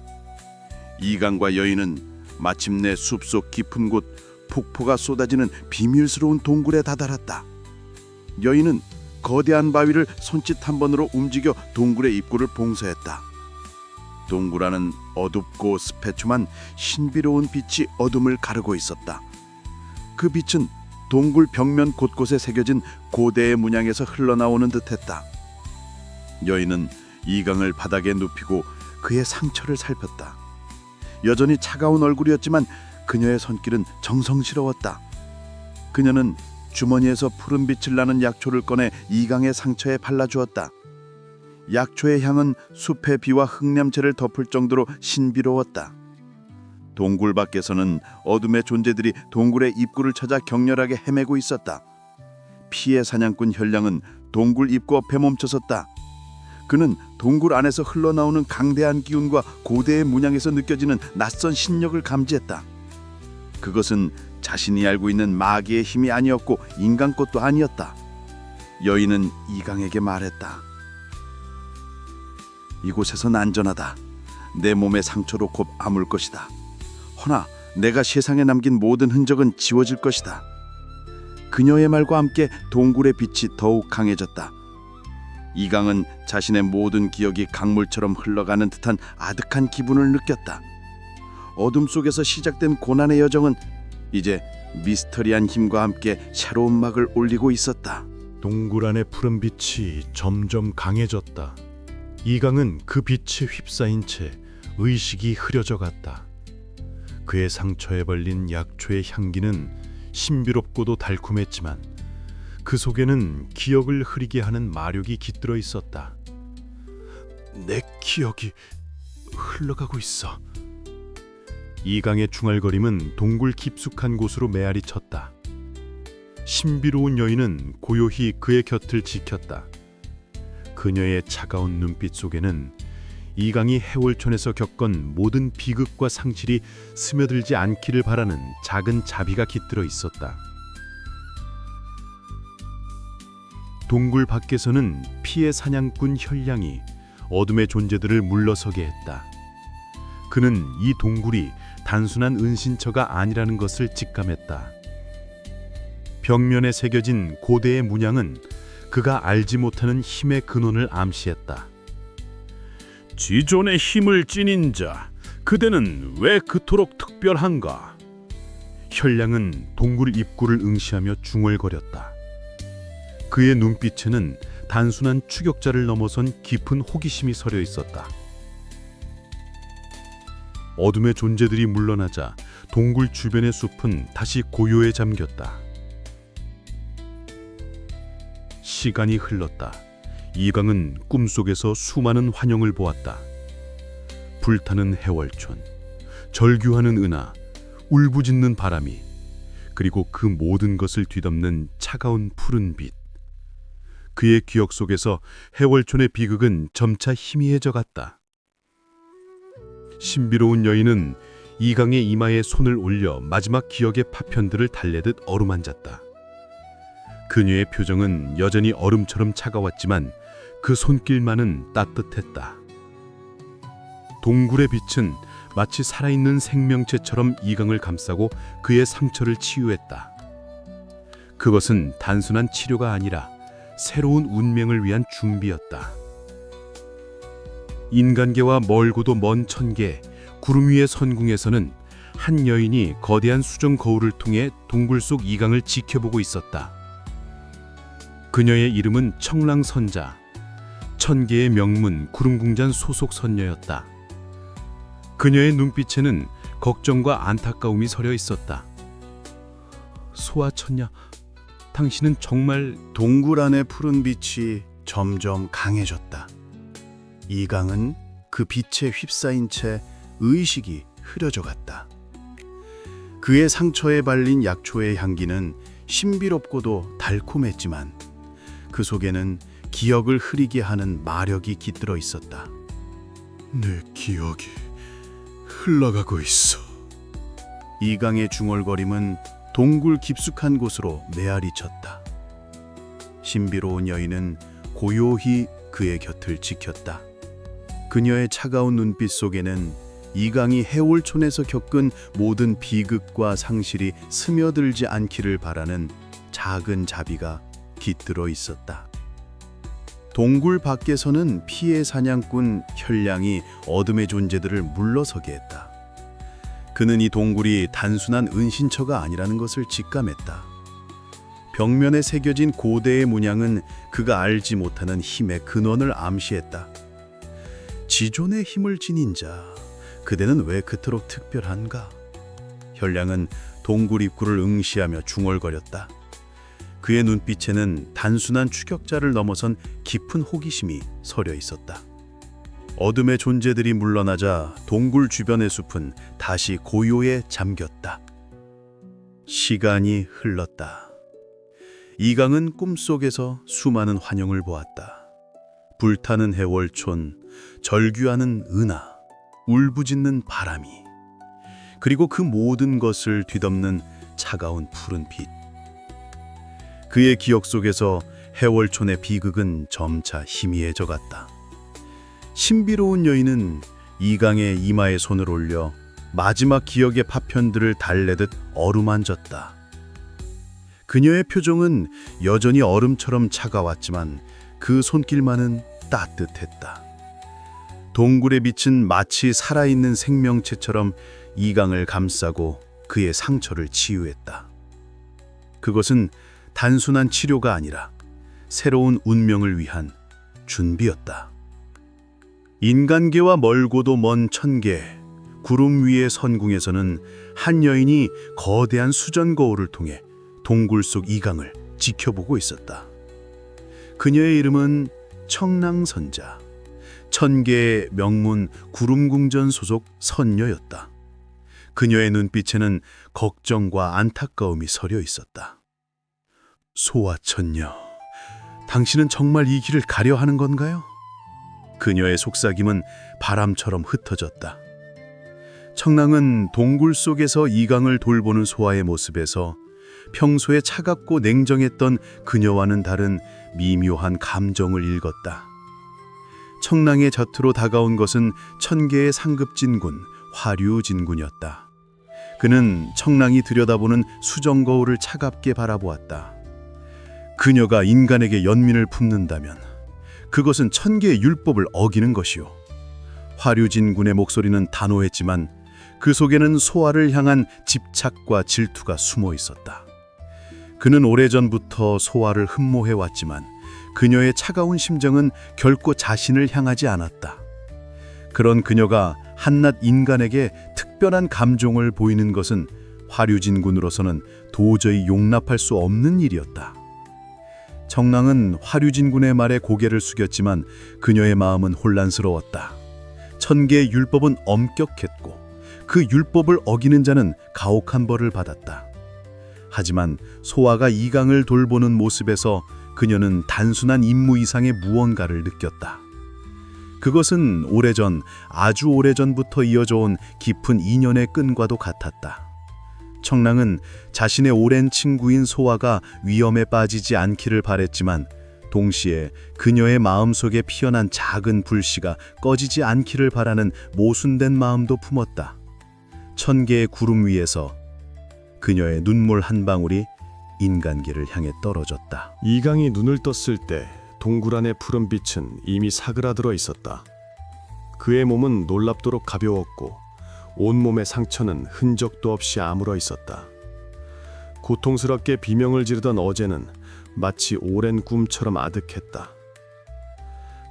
이강과 여인은 마침내 숲속 깊은 곳 폭포가 쏟아지는 비밀스러운 동굴에 다다랐다. 여인은 거대한 바위를 손짓 한 번으로 움직여 동굴의 입구를 봉쇄했다. 동굴 안은 어둡고 스패초만 신비로운 빛이 어둠을 가르고 있었다. 그 빛은 동굴 벽면 곳곳에 새겨진 고대의 문양에서 흘러나오는 듯했다. 여인은 이강을 바닥에 눕히고 그의 상처를 살폈다. 여전히 차가운 얼굴이었지만 그녀의 손길은 정성스러웠다. 그녀는 주머니에서 푸른 빛을 나는 약초를 꺼내 이강의 상처에 발라주었다. 약초의 향은 숲의 비와 흙냄새를 덮을 정도로 신비로웠다. 동굴 밖에서는 어둠의 존재들이 동굴의 입구를 찾아 격렬하게 헤매고 있었다. 피해 사냥꾼 혈량은 동굴 입구 앞에 멈춰섰다. 그는 동굴 안에서 흘러나오는 강대한 기운과 고대의 문양에서 느껴지는 낯선 신력을 감지했다. 그것은 자신이 알고 있는 마귀의 힘이 아니었고 인간 것도 아니었다. 여인은 이강에게 말했다. 이곳에선 안전하다. 내 몸의 상처로 곧 아물 것이다. 허나 내가 세상에 남긴 모든 흔적은 지워질 것이다. 그녀의 말과 함께 동굴의 빛이 더욱 강해졌다. 이강은 자신의 모든 기억이 강물처럼 흘러가는 듯한 아득한 기분을 느꼈다. 어둠 속에서 시작된 고난의 여정은 이제 미스터리한 힘과 함께 새로운 막을 올리고 있었다. 동굴 안의 푸른 빛이 점점 강해졌다. 이강은 그 빛에 휩싸인 채 의식이 흐려져 갔다. 그의 상처에 벌린 약초의 향기는 신비롭고도 달콤했지만 그 속에는 기억을 흐리게 하는 마력이 깃들어 있었다. 내 기억이 흘러가고 있어. 이강의 중얼거림은 동굴 깊숙한 곳으로 메아리 쳤다. 신비로운 여인은 고요히 그의 곁을 지켰다. 그녀의 차가운 눈빛 속에는 이강이 해월촌에서 겪은 모든 비극과 상실이 스며들지 않기를 바라는 작은 자비가 깃들어 있었다. 동굴 밖에서는 피해 사냥꾼 혈량이 어둠의 존재들을 물러서게 했다. 그는 이 동굴이 단순한 은신처가 아니라는 것을 직감했다. 벽면에 새겨진 고대의 문양은 그가 알지 못하는 힘의 근원을 암시했다. 지존의 힘을 지닌 자, 그대는 왜 그토록 특별한가? 혈량은 동굴 입구를 응시하며 중얼거렸다. 그의 눈빛에는 단순한 추격자를 넘어선 깊은 호기심이 서려 있었다. 어둠의 존재들이 물러나자 동굴 주변의 숲은 다시 고요에 잠겼다. 시간이 흘렀다. 이강은 꿈속에서 수많은 환영을 보았다. 불타는 해월촌, 절규하는 은하, 울부짖는 바람이, 그리고 그 모든 것을 뒤덮는 차가운 푸른 빛. 그의 기억 속에서 해월촌의 비극은 점차 희미해져 갔다. 신비로운 여인은 이강의 이마에 손을 올려 마지막 기억의 파편들을 달래듯 어루만졌다. 그녀의 표정은 여전히 얼음처럼 차가웠지만 그 손길만은 따뜻했다. 동굴의 빛은 마치 살아있는 생명체처럼 이강을 감싸고 그의 상처를 치유했다. 그것은 단순한 치료가 아니라 새로운 운명을 위한 준비였다. 인간계와 멀고도 먼 천계, 구름 위의 선궁에서는 한 여인이 거대한 수정 거울을 통해 동굴 속 이강을 지켜보고 있었다. 그녀의 이름은 청랑선자, 천계의 명문 구름궁전 소속 선녀였다. 그녀의 눈빛에는 걱정과 안타까움이 서려 있었다. 소아천녀, 당신은 정말... 동굴 안의 푸른 빛이 점점 강해졌다. 이강은 그 빛에 휩싸인 채 의식이 흐려져 갔다. 그의 상처에 발린 약초의 향기는 신비롭고도 달콤했지만 그 속에는 기억을 흐리게 하는 마력이 깃들어 있었다. 내 기억이 흘러가고 있어. 이강의 중얼거림은 동굴 깊숙한 곳으로 메아리 쳤다. 신비로운 여인은 고요히 그의 곁을 지켰다. 그녀의 차가운 눈빛 속에는 이강이 해월촌에서 겪은 모든 비극과 상실이 스며들지 않기를 바라는 작은 자비가 깃들어 있었다. 동굴 밖에서는 피해 사냥꾼 혈량이 어둠의 존재들을 물러서게 했다. 그는 이 동굴이 단순한 은신처가 아니라는 것을 직감했다. 벽면에 새겨진 고대의 문양은 그가 알지 못하는 힘의 근원을 암시했다. 지존의 힘을 지닌 자, 그대는 왜 그토록 특별한가? 혈량은 동굴 입구를 응시하며 중얼거렸다. 그의 눈빛에는 단순한 추격자를 넘어선 깊은 호기심이 서려 있었다. 어둠의 존재들이 물러나자 동굴 주변의 숲은 다시 고요에 잠겼다. 시간이 흘렀다. 이강은 꿈속에서 수많은 환영을 보았다. 불타는 해월촌, 절규하는 은하, 울부짖는 바람이, 그리고 그 모든 것을 뒤덮는 차가운 푸른 빛. 그의 기억 속에서 해월촌의 비극은 점차 희미해져 갔다. 신비로운 여인은 이강의 이마에 손을 올려 마지막 기억의 파편들을 달래듯 어루만졌다. 그녀의 표정은 여전히 얼음처럼 차가웠지만 그 손길만은 따뜻했다. 동굴의 빛은 마치 살아있는 생명체처럼 이강을 감싸고 그의 상처를 치유했다. 그것은 단순한 치료가 아니라 새로운 운명을 위한 준비였다. 인간계와 멀고도 먼 천계, 구름 위의 선궁에서는 한 여인이 거대한 수전 거울을 통해 동굴 속 이강을 지켜보고 있었다. 그녀의 이름은 청랑선자, 천계의 명문 구름궁전 소속 선녀였다. 그녀의 눈빛에는 걱정과 안타까움이 서려 있었다. 소아천녀, 당신은 정말 이 길을 가려 하는 건가요? 그녀의 속삭임은 바람처럼 흩어졌다. 청랑은 동굴 속에서 이강을 돌보는 소아의 모습에서 평소에 차갑고 냉정했던 그녀와는 다른 미묘한 감정을 읽었다. 청랑의 곁으로 다가온 것은 천계의 상급진군 화류진군이었다. 그는 청랑이 들여다보는 수정거울을 차갑게 바라보았다. 그녀가 인간에게 연민을 품는다면 그것은 천계의 율법을 어기는 것이요. 화류진군의 목소리는 단호했지만 그 속에는 소아를 향한 집착과 질투가 숨어 있었다. 그는 오래전부터 소아를 흠모해왔지만 그녀의 차가운 심정은 결코 자신을 향하지 않았다. 그런 그녀가 한낱 인간에게 특별한 감정을 보이는 것은 화류진군으로서는 도저히 용납할 수 없는 일이었다. 청랑은 화류진군의 말에 고개를 숙였지만 그녀의 마음은 혼란스러웠다. 천계의 율법은 엄격했고 그 율법을 어기는 자는 가혹한 벌을 받았다. 하지만 소아가 이강을 돌보는 모습에서 그녀는 단순한 임무 이상의 무언가를 느꼈다. 그것은 오래전, 아주 오래전부터 이어져 온 깊은 인연의 끈과도 같았다. 청랑은 자신의 오랜 친구인 소아가 위험에 빠지지 않기를 바랬지만 동시에 그녀의 마음속에 피어난 작은 불씨가 꺼지지 않기를 바라는 모순된 마음도 품었다. 천개의 구름 위에서 그녀의 눈물 한 방울이 인간계를 향해 떨어졌다. 이강이 눈을 떴을 때 동굴 안의 푸른 빛은 이미 사그라들어 있었다. 그의 몸은 놀랍도록 가벼웠고 온몸의 상처는 흔적도 없이 아물어 있었다. 고통스럽게 비명을 지르던 어제는 마치 오랜 꿈처럼 아득했다.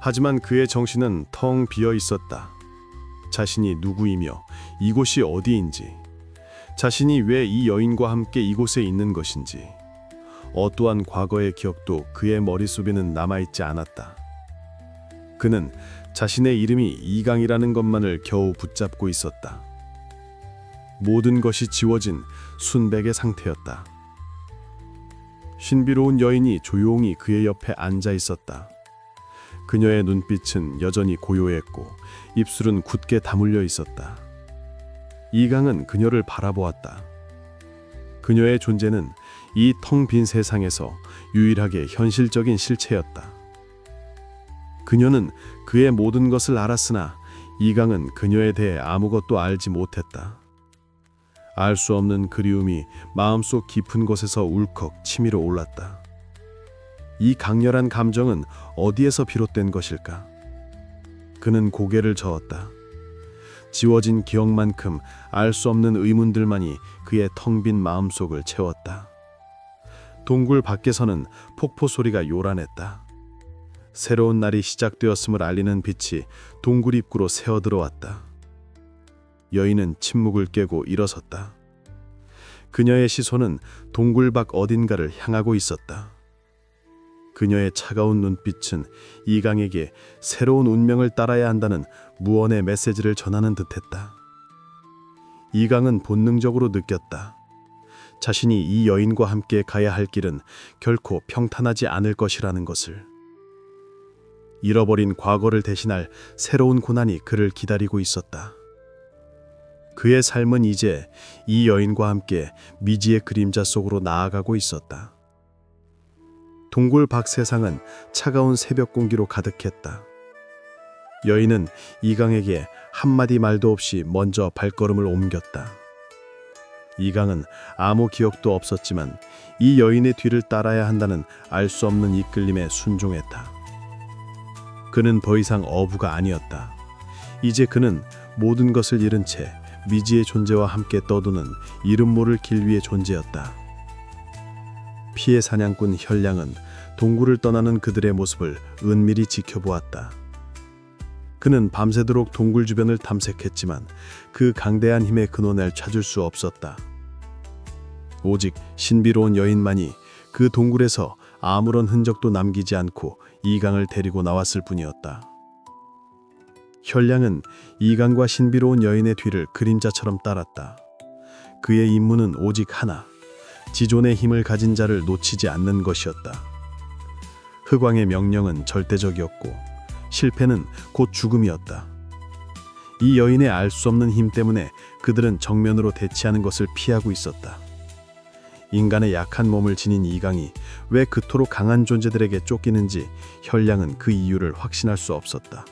하지만 그의 정신은 텅 비어 있었다. 자신이 누구이며 이곳이 어디인지, 자신이 왜 이 여인과 함께 이곳에 있는 것인지, 어떠한 과거의 기억도 그의 머릿속에는 남아있지 않았다. 그는 자신의 이름이 이강이라는 것만을 겨우 붙잡고 있었다. 모든 것이 지워진 순백의 상태였다. 신비로운 여인이 조용히 그의 옆에 앉아 있었다. 그녀의 눈빛은 여전히 고요했고 입술은 굳게 다물려 있었다. 이강은 그녀를 바라보았다. 그녀의 존재는 이 텅 빈 세상에서 유일하게 현실적인 실체였다. 그녀는 그의 모든 것을 알았으나 이강은 그녀에 대해 아무것도 알지 못했다. 알 수 없는 그리움이 마음속 깊은 곳에서 울컥 치밀어 올랐다. 이 강렬한 감정은 어디에서 비롯된 것일까? 그는 고개를 저었다. 지워진 기억만큼 알 수 없는 의문들만이 그의 텅 빈 마음속을 채웠다. 동굴 밖에서는 폭포 소리가 요란했다. 새로운 날이 시작되었음을 알리는 빛이 동굴 입구로 새어 들어왔다. 여인은 침묵을 깨고 일어섰다. 그녀의 시선은 동굴 밖 어딘가를 향하고 있었다. 그녀의 차가운 눈빛은 이강에게 새로운 운명을 따라야 한다는 무언의 메시지를 전하는 듯했다. 이강은 본능적으로 느꼈다. 자신이 이 여인과 함께 가야 할 길은 결코 평탄하지 않을 것이라는 것을. 잃어버린 과거를 대신할 새로운 고난이 그를 기다리고 있었다. 그의 삶은 이제 이 여인과 함께 미지의 그림자 속으로 나아가고 있었다. 동굴 밖 세상은 차가운 새벽 공기로 가득했다. 여인은 이강에게 한마디 말도 없이 먼저 발걸음을 옮겼다. 이강은 아무 기억도 없었지만 이 여인의 뒤를 따라야 한다는 알 수 없는 이끌림에 순종했다. 그는 더 이상 어부가 아니었다. 이제 그는 모든 것을 잃은 채 미지의 존재와 함께 떠도는 이름 모를 길 위의 존재였다. 피해 사냥꾼 혈량은 동굴을 떠나는 그들의 모습을 은밀히 지켜보았다. 그는 밤새도록 동굴 주변을 탐색했지만 그 강대한 힘의 근원을 찾을 수 없었다. 오직 신비로운 여인만이 그 동굴에서 아무런 흔적도 남기지 않고 이강을 데리고 나왔을 뿐이었다. 현량은 이강과 신비로운 여인의 뒤를 그림자처럼 따랐다. 그의 임무는 오직 하나, 지존의 힘을 가진 자를 놓치지 않는 것이었다. 흑왕의 명령은 절대적이었고 실패는 곧 죽음이었다. 이 여인의 알 수 없는 힘 때문에 그들은 정면으로 대치하는 것을 피하고 있었다. 인간의 약한 몸을 지닌 이강이 왜 그토록 강한 존재들에게 쫓기는지 현량은 그 이유를 확신할 수 없었다.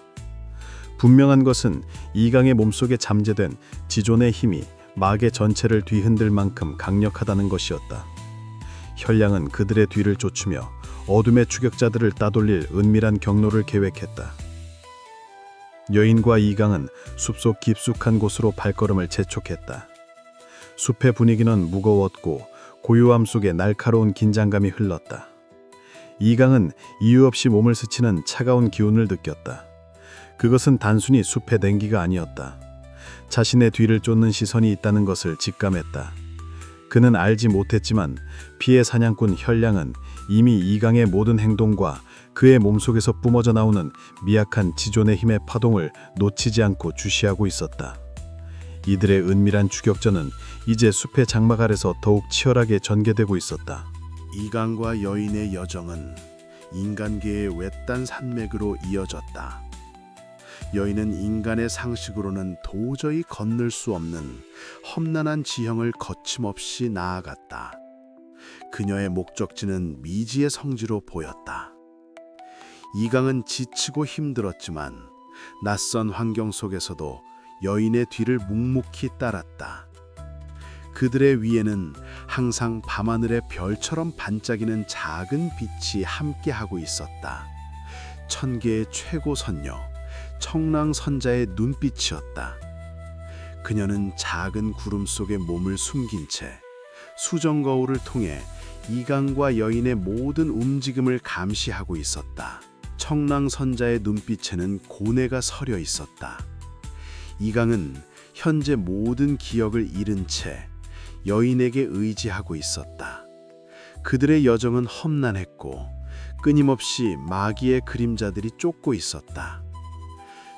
분명한 것은 이강의 몸속에 잠재된 지존의 힘이 마계 전체를 뒤흔들 만큼 강력하다는 것이었다. 현량은 그들의 뒤를 쫓으며 어둠의 추격자들을 따돌릴 은밀한 경로를 계획했다. 여인과 이강은 숲속 깊숙한 곳으로 발걸음을 재촉했다. 숲의 분위기는 무거웠고 고요함 속에 날카로운 긴장감이 흘렀다. 이강은 이유 없이 몸을 스치는 차가운 기운을 느꼈다. 그것은 단순히 숲의 냉기가 아니었다. 자신의 뒤를 쫓는 시선이 있다는 것을 직감했다. 그는 알지 못했지만 피해 사냥꾼 현량은 이미 이강의 모든 행동과 그의 몸속에서 뿜어져 나오는 미약한 지존의 힘의 파동을 놓치지 않고 주시하고 있었다. 이들의 은밀한 추격전은 이제 숲의 장막 아래서 더욱 치열하게 전개되고 있었다. 이강과 여인의 여정은 인간계의 외딴 산맥으로 이어졌다. 여인은 인간의 상식으로는 도저히 건널 수 없는 험난한 지형을 거침없이 나아갔다. 그녀의 목적지는 미지의 성지로 보였다. 이강은 지치고 힘들었지만 낯선 환경 속에서도 여인의 뒤를 묵묵히 따랐다. 그들의 위에는 항상 밤하늘의 별처럼 반짝이는 작은 빛이 함께하고 있었다. 천계의 최고 선녀, 청랑선자의 눈빛이었다. 그녀는 작은 구름 속에 몸을 숨긴 채 수정거울을 통해 이강과 여인의 모든 움직임을 감시하고 있었다. 청랑선자의 눈빛에는 고뇌가 서려 있었다. 이강은 현재 모든 기억을 잃은 채 여인에게 의지하고 있었다. 그들의 여정은 험난했고 끊임없이 마귀의 그림자들이 쫓고 있었다.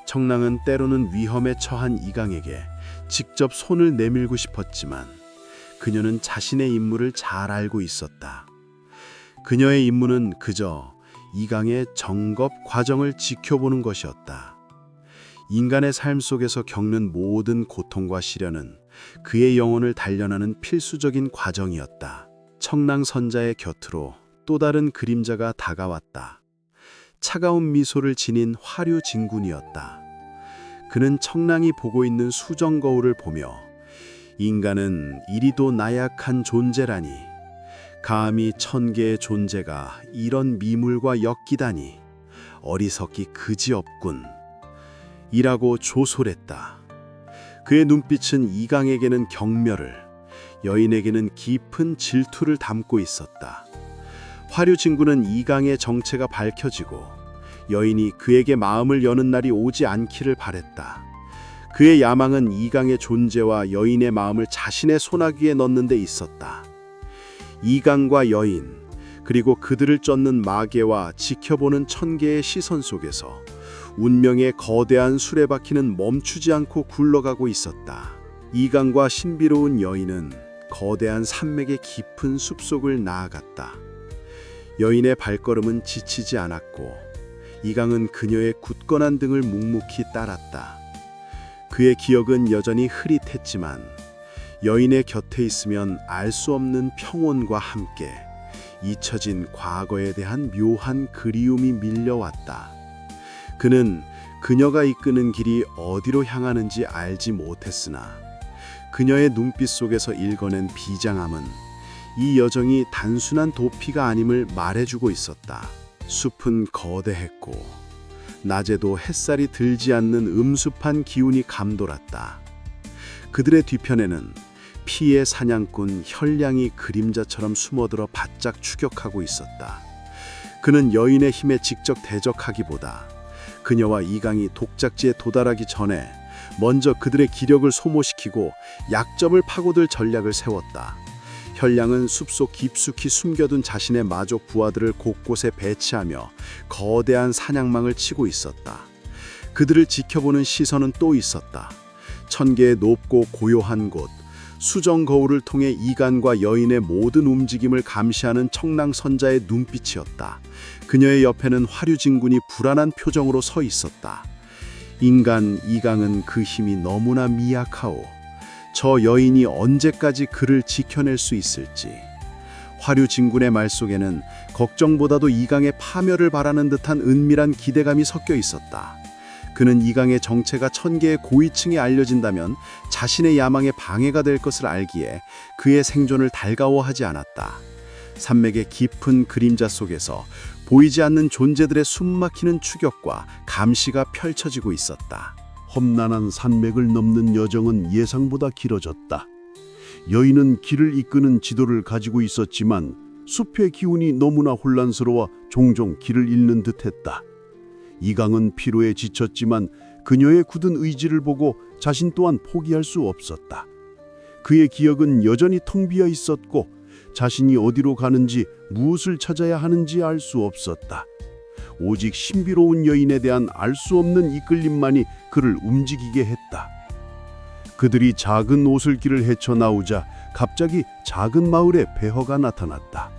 청랑은 때로는 위험에 처한 이강에게 직접 손을 내밀고 싶었지만 그녀는 자신의 임무를 잘 알고 있었다. 그녀의 임무는 그저 이강의 정겁 과정을 지켜보는 것이었다. 인간의 삶 속에서 겪는 모든 고통과 시련은 그의 영혼을 단련하는 필수적인 과정이었다. 청랑선자의 곁으로 또 다른 그림자가 다가왔다. 차가운 미소를 지닌 화류진군이었다. 그는 청랑이 보고 있는 수정거울을 보며 인간은 이리도 나약한 존재라니, 감히 천계의 존재가 이런 미물과 엮이다니 어리석기 그지없군 이라고 조솔했다. 그의 눈빛은 이강에게는 경멸을, 여인에게는 깊은 질투를 담고 있었다. 화류진군은 이강의 정체가 밝혀지고 여인이 그에게 마음을 여는 날이 오지 않기를 바랬다. 그의 야망은 이강의 존재와 여인의 마음을 자신의 소나기에 넣는 데 있었다. 이강과 여인, 그리고 그들을 쫓는 마계와 지켜보는 천계의 시선 속에서 운명의 거대한 수레바퀴는 멈추지 않고 굴러가고 있었다. 이강과 신비로운 여인은 거대한 산맥의 깊은 숲속을 나아갔다. 여인의 발걸음은 지치지 않았고 이강은 그녀의 굳건한 등을 묵묵히 따랐다. 그의 기억은 여전히 흐릿했지만 여인의 곁에 있으면 알 수 없는 평온과 함께 잊혀진 과거에 대한 묘한 그리움이 밀려왔다. 그는 그녀가 이끄는 길이 어디로 향하는지 알지 못했으나 그녀의 눈빛 속에서 읽어낸 비장함은 이 여정이 단순한 도피가 아님을 말해주고 있었다. 숲은 거대했고 낮에도 햇살이 들지 않는 음습한 기운이 감돌았다. 그들의 뒤편에는 피의 사냥꾼 현량이 그림자처럼 숨어들어 바짝 추격하고 있었다. 그는 여인의 힘에 직접 대적하기보다 그녀와 이강이 독작지에 도달하기 전에 먼저 그들의 기력을 소모시키고 약점을 파고들 전략을 세웠다. 현량은 숲속 깊숙이 숨겨둔 자신의 마족 부하들을 곳곳에 배치하며 거대한 사냥망을 치고 있었다. 그들을 지켜보는 시선은 또 있었다. 천계의 높고 고요한 곳, 수정 거울을 통해 이간과 여인의 모든 움직임을 감시하는 청랑선자의 눈빛이었다. 그녀의 옆에는 화류진군이 불안한 표정으로 서 있었다. 인간 이강은 그 힘이 너무나 미약하오. 저 여인이 언제까지 그를 지켜낼 수 있을지. 화류진군의 말 속에는 걱정보다도 이강의 파멸을 바라는 듯한 은밀한 기대감이 섞여 있었다. 그는 이강의 정체가 천계의 고위층에 알려진다면 자신의 야망에 방해가 될 것을 알기에 그의 생존을 달가워하지 않았다. 산맥의 깊은 그림자 속에서 보이지 않는 존재들의 숨막히는 추격과 감시가 펼쳐지고 있었다. 험난한 산맥을 넘는 여정은 예상보다 길어졌다. 여인은 길을 이끄는 지도를 가지고 있었지만 숲의 기운이 너무나 혼란스러워 종종 길을 잃는 듯했다. 이강은 피로에 지쳤지만 그녀의 굳은 의지를 보고 자신 또한 포기할 수 없었다. 그의 기억은 여전히 텅 비어 있었고 자신이 어디로 가는지 무엇을 찾아야 하는지 알 수 없었다. 오직 신비로운 여인에 대한 알 수 없는 이끌림만이 그를 움직이게 했다. 그들이 작은 오솔길을 헤쳐나오자 갑자기 작은 마을에 폐허가 나타났다.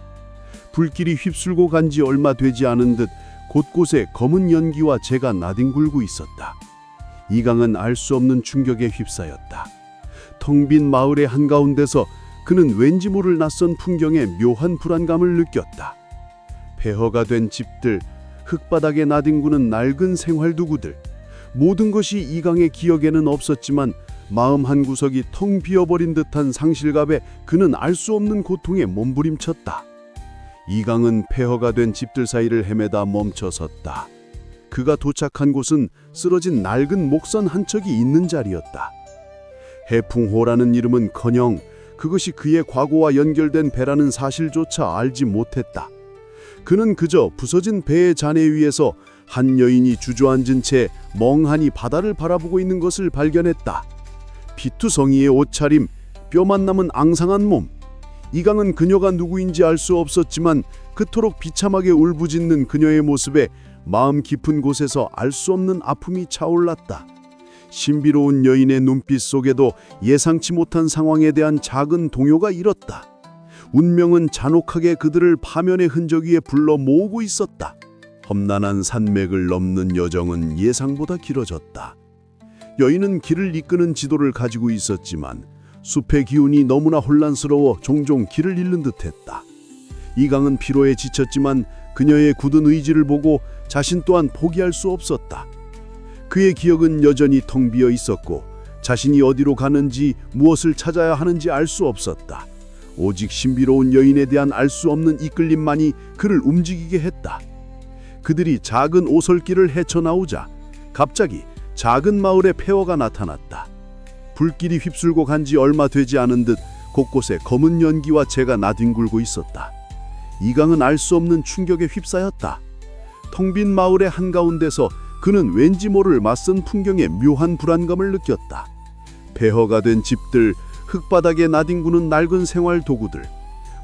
불길이 휩쓸고 간 지 얼마 되지 않은 듯 곳곳에 검은 연기와 재가 나뒹굴고 있었다. 이강은 알 수 없는 충격에 휩싸였다. 텅 빈 마을의 한가운데서 그는 왠지 모를 낯선 풍경에 묘한 불안감을 느꼈다. 폐허가 된 집들, 흙바닥에 나뒹구는 낡은 생활도구들, 모든 것이 이강의 기억에는 없었지만 마음 한구석이 텅 비어버린 듯한 상실감에 그는 알 수 없는 고통에 몸부림쳤다. 이강은 폐허가 된 집들 사이를 헤매다 멈춰섰다. 그가 도착한 곳은 쓰러진 낡은 목선 한 척이 있는 자리였다. 해풍호라는 이름은커녕 그것이 그의 과거와 연결된 배라는 사실조차 알지 못했다. 그는 그저 부서진 배의 잔해 위에서 한 여인이 주저앉은 채 멍하니 바다를 바라보고 있는 것을 발견했다. 피투성이의 옷차림, 뼈만 남은 앙상한 몸. 이강은 그녀가 누구인지 알 수 없었지만 그토록 비참하게 울부짖는 그녀의 모습에 마음 깊은 곳에서 알 수 없는 아픔이 차올랐다. 신비로운 여인의 눈빛 속에도 예상치 못한 상황에 대한 작은 동요가 일었다. 운명은 잔혹하게 그들을 파면의 흔적 위에 불러 모으고 있었다. 험난한 산맥을 넘는 여정은 예상보다 길어졌다. 여인은 길을 이끄는 지도를 가지고 있었지만 숲의 기운이 너무나 혼란스러워 종종 길을 잃는 듯했다. 이강은 피로에 지쳤지만 그녀의 굳은 의지를 보고 자신 또한 포기할 수 없었다. 그의 기억은 여전히 텅 비어 있었고 자신이 어디로 가는지 무엇을 찾아야 하는지 알 수 없었다. 오직 신비로운 여인에 대한 알 수 없는 이끌림만이 그를 움직이게 했다. 그들이 작은 오솔길을 헤쳐나오자 갑자기 작은 마을에 폐허가 나타났다. 불길이 휩쓸고 간 지 얼마 되지 않은 듯 곳곳에 검은 연기와 재가 나뒹굴고 있었다. 이강은 알 수 없는 충격에 휩싸였다. 텅 빈 마을의 한가운데서 그는 왠지 모를 맞선 풍경에 묘한 불안감을 느꼈다. 폐허가 된 집들, 흙바닥에 나뒹구는 낡은 생활 도구들,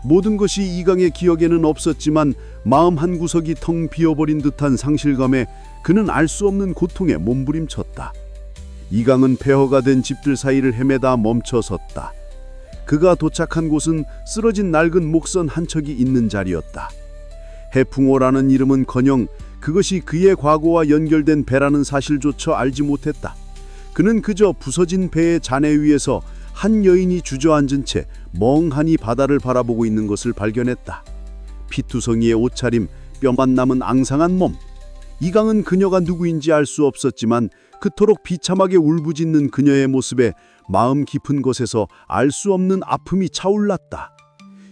모든 것이 이강의 기억에는 없었지만 마음 한구석이 텅 비어버린 듯한 상실감에 그는 알 수 없는 고통에 몸부림쳤다. 이강은 폐허가 된 집들 사이를 헤매다 멈춰섰다. 그가 도착한 곳은 쓰러진 낡은 목선 한 척이 있는 자리였다. 해풍호라는 이름은커녕 그것이 그의 과거와 연결된 배라는 사실조차 알지 못했다. 그는 그저 부서진 배의 잔해 위에서 한 여인이 주저앉은 채 멍하니 바다를 바라보고 있는 것을 발견했다. 피투성이의 옷차림, 뼈만 남은 앙상한 몸. 이강은 그녀가 누구인지 알 수 없었지만 그토록 비참하게 울부짖는 그녀의 모습에 마음 깊은 곳에서 알 수 없는 아픔이 차올랐다.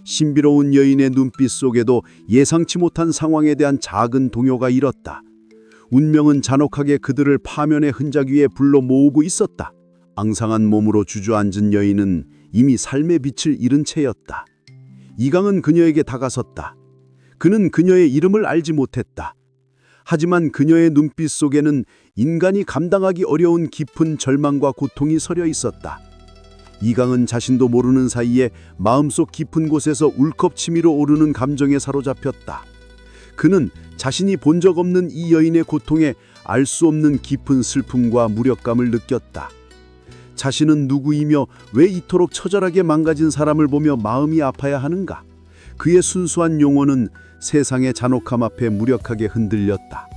신비로운 여인의 눈빛 속에도 예상치 못한 상황에 대한 작은 동요가 일었다. 운명은 잔혹하게 그들을 파면의 흔적 위에 불러 모으고 있었다. 앙상한 몸으로 주저앉은 여인은 이미 삶의 빛을 잃은 채였다. 이강은 그녀에게 다가섰다. 그는 그녀의 이름을 알지 못했다. 하지만 그녀의 눈빛 속에는 인간이 감당하기 어려운 깊은 절망과 고통이 서려 있었다. 이강은 자신도 모르는 사이에 마음속 깊은 곳에서 울컥 치밀어 오르는 감정에 사로잡혔다. 그는 자신이 본 적 없는 이 여인의 고통에 알 수 없는 깊은 슬픔과 무력감을 느꼈다. 자신은 누구이며 왜 이토록 처절하게 망가진 사람을 보며 마음이 아파야 하는가? 그의 순수한 영혼은 세상의 잔혹함 앞에 무력하게 흔들렸다.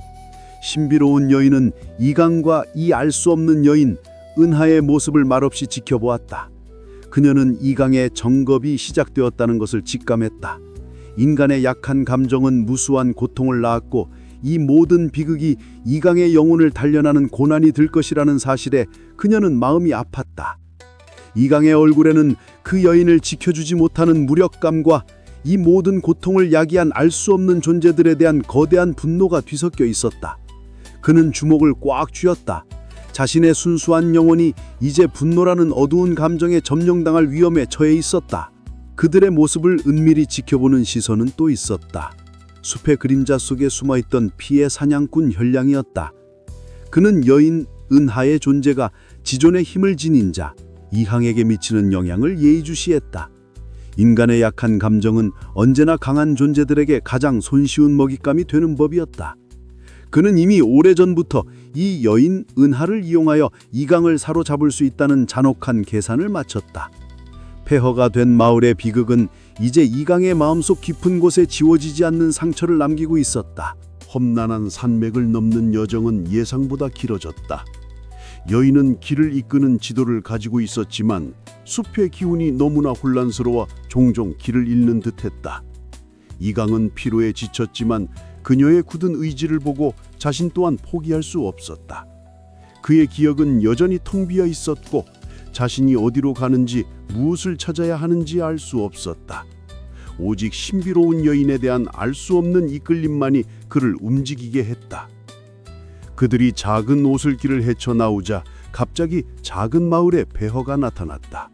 신비로운 여인은 이강과 이 알 수 없는 여인 은하의 모습을 말없이 지켜보았다. 그녀는 이강의 정겁이 시작되었다는 것을 직감했다. 인간의 약한 감정은 무수한 고통을 낳았고 이 모든 비극이 이강의 영혼을 단련하는 고난이 될 것이라는 사실에 그녀는 마음이 아팠다. 이강의 얼굴에는 그 여인을 지켜주지 못하는 무력감과 이 모든 고통을 야기한 알 수 없는 존재들에 대한 거대한 분노가 뒤섞여 있었다. 그는 주먹을 꽉 쥐었다. 자신의 순수한 영혼이 이제 분노라는 어두운 감정에 점령당할 위험에 처해 있었다. 그들의 모습을 은밀히 지켜보는 시선은 또 있었다. 숲의 그림자 속에 숨어있던 피의 사냥꾼 혈량이었다. 그는 여인 은하의 존재가 지존의 힘을 지닌 자 이항에게 미치는 영향을 예의주시했다. 인간의 약한 감정은 언제나 강한 존재들에게 가장 손쉬운 먹잇감이 되는 법이었다. 그는 이미 오래전부터 이 여인 은하를 이용하여 이강을 사로잡을 수 있다는 잔혹한 계산을 마쳤다. 폐허가 된 마을의 비극은 이제 이강의 마음속 깊은 곳에 지워지지 않는 상처를 남기고 있었다. 험난한 산맥을 넘는 여정은 예상보다 길어졌다. 여인은 길을 이끄는 지도를 가지고 있었지만 숲의 기운이 너무나 혼란스러워 종종 길을 잃는 듯했다. 이강은 피로에 지쳤지만 그녀의 굳은 의지를 보고 자신 또한 포기할 수 없었다. 그의 기억은 여전히 텅 비어 있었고 자신이 어디로 가는지 무엇을 찾아야 하는지 알 수 없었다. 오직 신비로운 여인에 대한 알 수 없는 이끌림만이 그를 움직이게 했다. 그들이 작은 오솔길을 헤쳐나오자 갑자기 작은 마을에 폐허가 나타났다.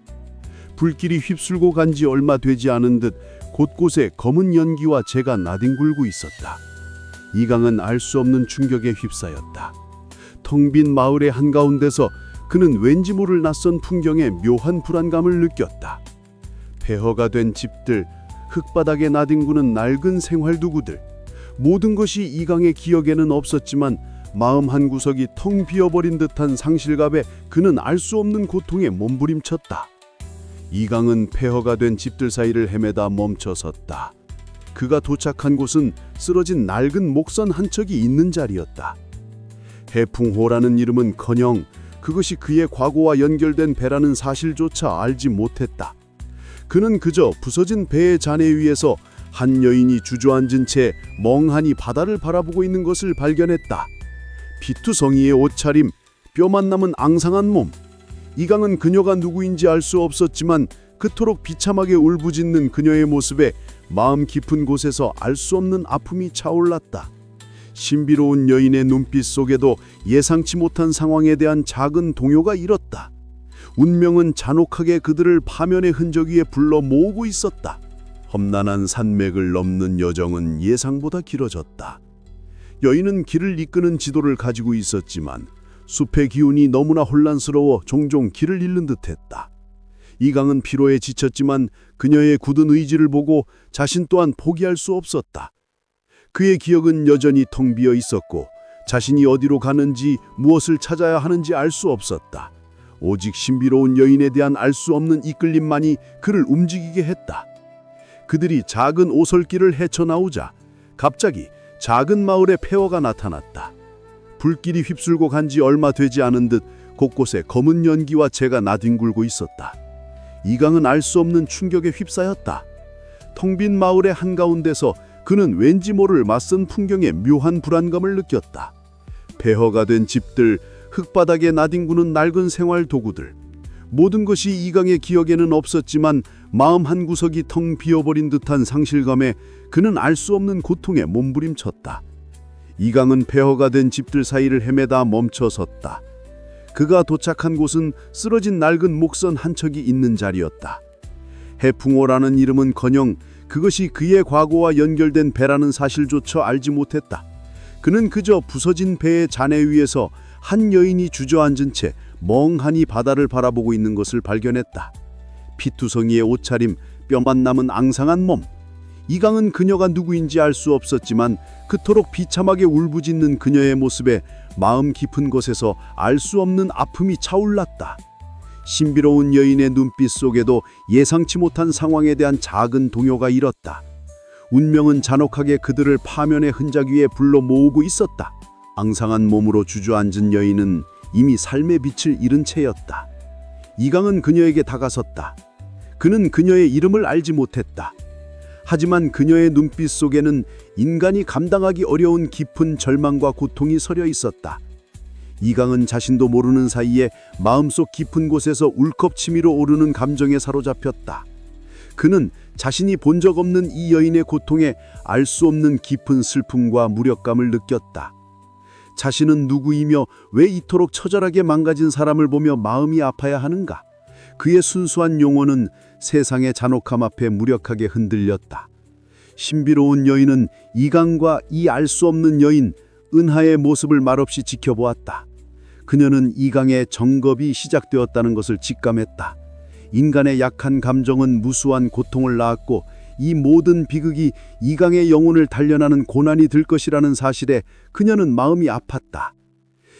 불길이 휩쓸고 간 지 얼마 되지 않은 듯 곳곳에 검은 연기와 재가 나뒹굴고 있었다. 이강은 알 수 없는 충격에 휩싸였다. 텅 빈 마을의 한가운데서 그는 왠지 모를 낯선 풍경에 묘한 불안감을 느꼈다. 폐허가 된 집들, 흙바닥에 나뒹구는 낡은 생활도구들, 모든 것이 이강의 기억에는 없었지만 마음 한구석이 텅 비어버린 듯한 상실감에 그는 알 수 없는 고통에 몸부림쳤다. 이강은 폐허가 된 집들 사이를 헤매다 멈춰섰다. 그가 도착한 곳은 쓰러진 낡은 목선 한 척이 있는 자리였다. 해풍호라는 이름은커녕 그것이 그의 과거와 연결된 배라는 사실조차 알지 못했다. 그는 그저 부서진 배의 잔해 위에서 한 여인이 주저앉은 채 멍하니 바다를 바라보고 있는 것을 발견했다. 피투성이의 옷차림, 뼈만 남은 앙상한 몸. 이강은 그녀가 누구인지 알 수 없었지만 그토록 비참하게 울부짖는 그녀의 모습에 마음 깊은 곳에서 알 수 없는 아픔이 차올랐다. 신비로운 여인의 눈빛 속에도 예상치 못한 상황에 대한 작은 동요가 일었다. 운명은 잔혹하게 그들을 파면의 흔적 위에 불러 모으고 있었다. 험난한 산맥을 넘는 여정은 예상보다 길어졌다. 여인은 길을 이끄는 지도를 가지고 있었지만 숲의 기운이 너무나 혼란스러워 종종 길을 잃는 듯했다. 이강은 피로에 지쳤지만 그녀의 굳은 의지를 보고 자신 또한 포기할 수 없었다. 그의 기억은 여전히 텅 비어 있었고 자신이 어디로 가는지 무엇을 찾아야 하는지 알 수 없었다. 오직 신비로운 여인에 대한 알 수 없는 이끌림만이 그를 움직이게 했다. 그들이 작은 오솔길을 헤쳐나오자 갑자기 작은 마을에 폐허가 나타났다. 불길이 휩쓸고 간 지 얼마 되지 않은 듯 곳곳에 검은 연기와 재가 나뒹굴고 있었다. 이강은 알 수 없는 충격에 휩싸였다. 텅 빈 마을의 한가운데서 그는 왠지 모를 맞선 풍경에 묘한 불안감을 느꼈다. 폐허가 된 집들, 흙바닥에 나뒹구는 낡은 생활 도구들. 모든 것이 이강의 기억에는 없었지만 마음 한구석이 텅 비어버린 듯한 상실감에 그는 알 수 없는 고통에 몸부림쳤다. 이강은 폐허가 된 집들 사이를 헤매다 멈춰섰다. 그가 도착한 곳은 쓰러진 낡은 목선 한 척이 있는 자리였다. 해풍호라는 이름은커녕 그것이 그의 과거와 연결된 배라는 사실조차 알지 못했다. 그는 그저 부서진 배의 잔해 위에서 한 여인이 주저앉은 채 멍하니 바다를 바라보고 있는 것을 발견했다. 피투성이의 옷차림, 뼈만 남은 앙상한 몸. 이강은 그녀가 누구인지 알 수 없었지만 그토록 비참하게 울부짖는 그녀의 모습에 마음 깊은 곳에서 알 수 없는 아픔이 차올랐다. 신비로운 여인의 눈빛 속에도 예상치 못한 상황에 대한 작은 동요가 일었다. 운명은 잔혹하게 그들을 파면의 흔적 위에 불러 모으고 있었다. 앙상한 몸으로 주저앉은 여인은 이미 삶의 빛을 잃은 채였다. 이강은 그녀에게 다가섰다. 그는 그녀의 이름을 알지 못했다. 하지만 그녀의 눈빛 속에는 인간이 감당하기 어려운 깊은 절망과 고통이 서려 있었다. 이강은 자신도 모르는 사이에 마음속 깊은 곳에서 울컥치밀어 오르는 감정에 사로잡혔다. 그는 자신이 본 적 없는 이 여인의 고통에 알 수 없는 깊은 슬픔과 무력감을 느꼈다. 자신은 누구이며 왜 이토록 처절하게 망가진 사람을 보며 마음이 아파야 하는가? 그의 순수한 영혼은 세상의 잔혹함 앞에 무력하게 흔들렸다. 신비로운 여인은 이강과 이 알 수 없는 여인 은하의 모습을 말없이 지켜보았다. 그녀는 이강의 정겁이 시작되었다는 것을 직감했다. 인간의 약한 감정은 무수한 고통을 낳았고 이 모든 비극이 이강의 영혼을 단련하는 고난이 될 것이라는 사실에 그녀는 마음이 아팠다.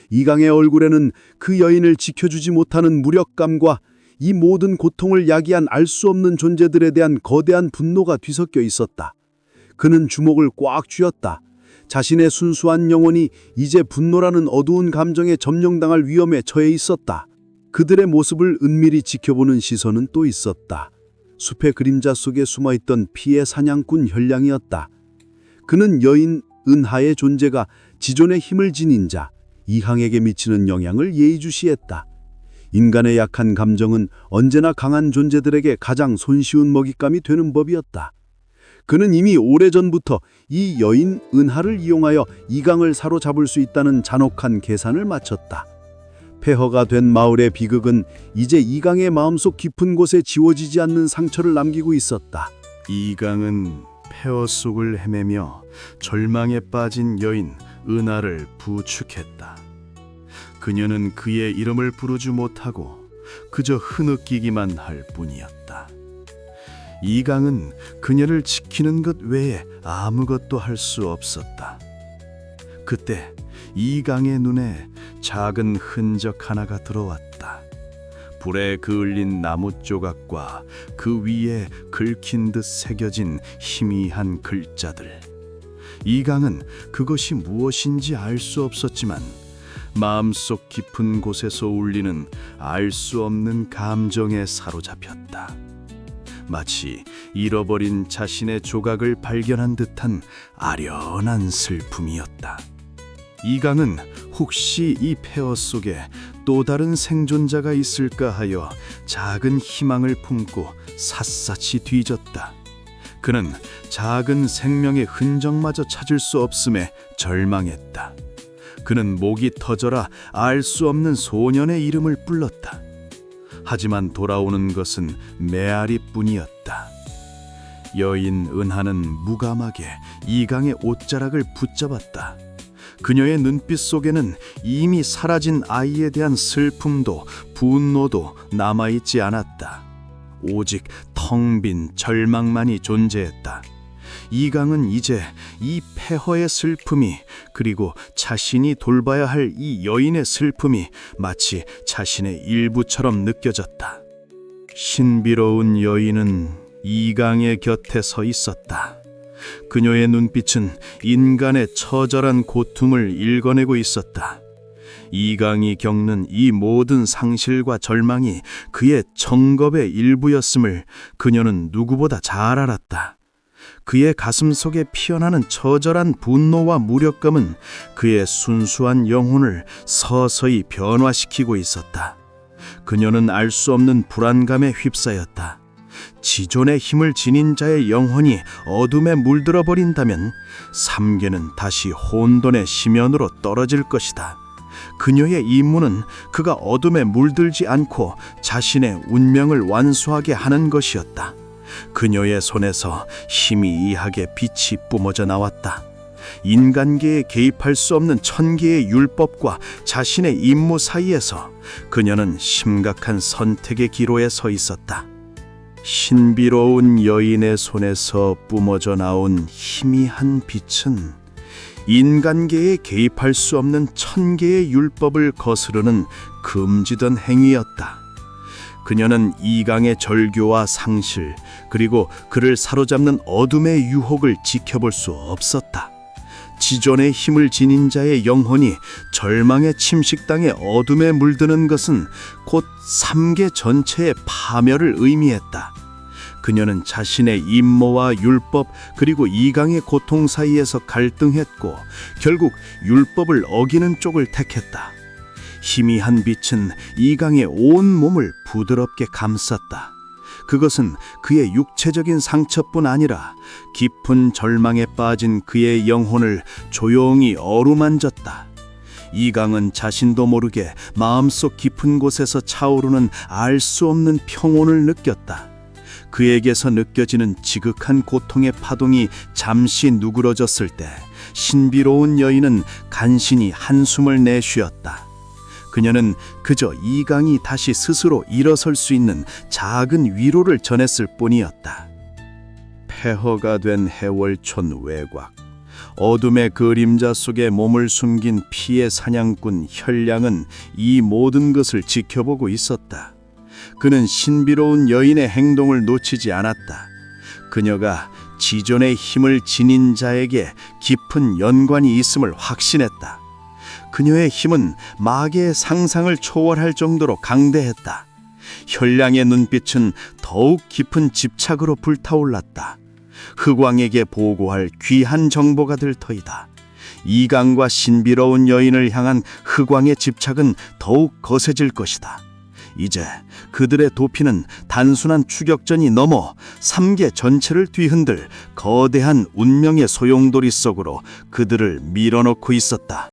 이강의 얼굴에는 그 여인을 지켜주지 못하는 무력감과 이 모든 고통을 야기한 알 수 없는 존재들에 대한 거대한 분노가 뒤섞여 있었다. 그는 주먹을 꽉 쥐었다. 자신의 순수한 영혼이 이제 분노라는 어두운 감정에 점령당할 위험에 처해 있었다. 그들의 모습을 은밀히 지켜보는 시선은 또 있었다. 숲의 그림자 속에 숨어있던 피의 사냥꾼 혈량이었다. 그는 여인 은하의 존재가 지존의 힘을 지닌 자 이항에게 미치는 영향을 예의주시했다. 인간의 약한 감정은 언제나 강한 존재들에게 가장 손쉬운 먹잇감이 되는 법이었다. 그는 이미 오래전부터 이 여인 은하를 이용하여 이강을 사로잡을 수 있다는 잔혹한 계산을 마쳤다. 폐허가 된 마을의 비극은 이제 이강의 마음속 깊은 곳에 지워지지 않는 상처를 남기고 있었다. 이강은 폐허 속을 헤매며 절망에 빠진 여인 은하를 부축했다. 그녀는 그의 이름을 부르지 못하고 그저 흐느끼기만 할 뿐이었다. 이강은 그녀를 지키는 것 외에 아무것도 할 수 없었다. 그때 이강의 눈에 작은 흔적 하나가 들어왔다. 불에 그을린 나무 조각과 그 위에 긁힌 듯 새겨진 희미한 글자들. 이강은 그것이 무엇인지 알 수 없었지만 마음속 깊은 곳에서 울리는 알 수 없는 감정에 사로잡혔다. 마치 잃어버린 자신의 조각을 발견한 듯한 아련한 슬픔이었다. 이강은 혹시 이 폐허 속에 또 다른 생존자가 있을까 하여 작은 희망을 품고 샅샅이 뒤졌다. 그는 작은 생명의 흔적마저 찾을 수 없음에 절망했다. 그는 목이 터져라 알 수 없는 소년의 이름을 불렀다. 하지만 돌아오는 것은 메아리뿐이었다. 여인 은하는 무감하게 이강의 옷자락을 붙잡았다. 그녀의 눈빛 속에는 이미 사라진 아이에 대한 슬픔도 분노도 남아있지 않았다. 오직 텅 빈 절망만이 존재했다. 이강은 이제 이 폐허의 슬픔이 그리고 자신이 돌봐야 할 이 여인의 슬픔이 마치 자신의 일부처럼 느껴졌다. 신비로운 여인은 이강의 곁에 서 있었다. 그녀의 눈빛은 인간의 처절한 고통을 읽어내고 있었다. 이강이 겪는 이 모든 상실과 절망이 그의 정겁의 일부였음을 그녀는 누구보다 잘 알았다. 그의 가슴 속에 피어나는 처절한 분노와 무력감은 그의 순수한 영혼을 서서히 변화시키고 있었다. 그녀는 알 수 없는 불안감에 휩싸였다. 지존의 힘을 지닌 자의 영혼이 어둠에 물들어 버린다면 삼계는 다시 혼돈의 심연으로 떨어질 것이다. 그녀의 임무는 그가 어둠에 물들지 않고 자신의 운명을 완수하게 하는 것이었다. 그녀의 손에서 희미하게 빛이 뿜어져 나왔다. 인간계에 개입할 수 없는 천계의 율법과 자신의 임무 사이에서 그녀는 심각한 선택의 기로에 서 있었다. 신비로운 여인의 손에서 뿜어져 나온 희미한 빛은 인간계에 개입할 수 없는 천계의 율법을 거스르는 금지된 행위였다. 그녀는 이강의 절교와 상실, 그리고 그를 사로잡는 어둠의 유혹을 지켜볼 수 없었다. 지존의 힘을 지닌 자의 영혼이 절망의 침식당에 어둠에 물드는 것은 곧 삼계 전체의 파멸을 의미했다. 그녀는 자신의 임무와 율법 그리고 이강의 고통 사이에서 갈등했고 결국 율법을 어기는 쪽을 택했다. 희미한 빛은 이강의 온 몸을 부드럽게 감쌌다. 그것은 그의 육체적인 상처뿐 아니라 깊은 절망에 빠진 그의 영혼을 조용히 어루만졌다. 이강은 자신도 모르게 마음속 깊은 곳에서 차오르는 알 수 없는 평온을 느꼈다. 그에게서 느껴지는 지극한 고통의 파동이 잠시 누그러졌을 때 신비로운 여인은 간신히 한숨을 내쉬었다. 그녀는 그저 이강이 다시 스스로 일어설 수 있는 작은 위로를 전했을 뿐이었다. 폐허가 된 해월촌 외곽, 어둠의 그림자 속에 몸을 숨긴 피의 사냥꾼 혈량은 이 모든 것을 지켜보고 있었다. 그는 신비로운 여인의 행동을 놓치지 않았다. 그녀가 지존의 힘을 지닌 자에게 깊은 연관이 있음을 확신했다. 그녀의 힘은 마계의 상상을 초월할 정도로 강대했다. 혈량의 눈빛은 더욱 깊은 집착으로 불타올랐다. 흑왕에게 보고할 귀한 정보가 될 터이다. 이강과 신비로운 여인을 향한 흑왕의 집착은 더욱 거세질 것이다. 이제 그들의 도피는 단순한 추격전이 넘어 삼계 전체를 뒤흔들 거대한 운명의 소용돌이 속으로 그들을 밀어넣고 있었다.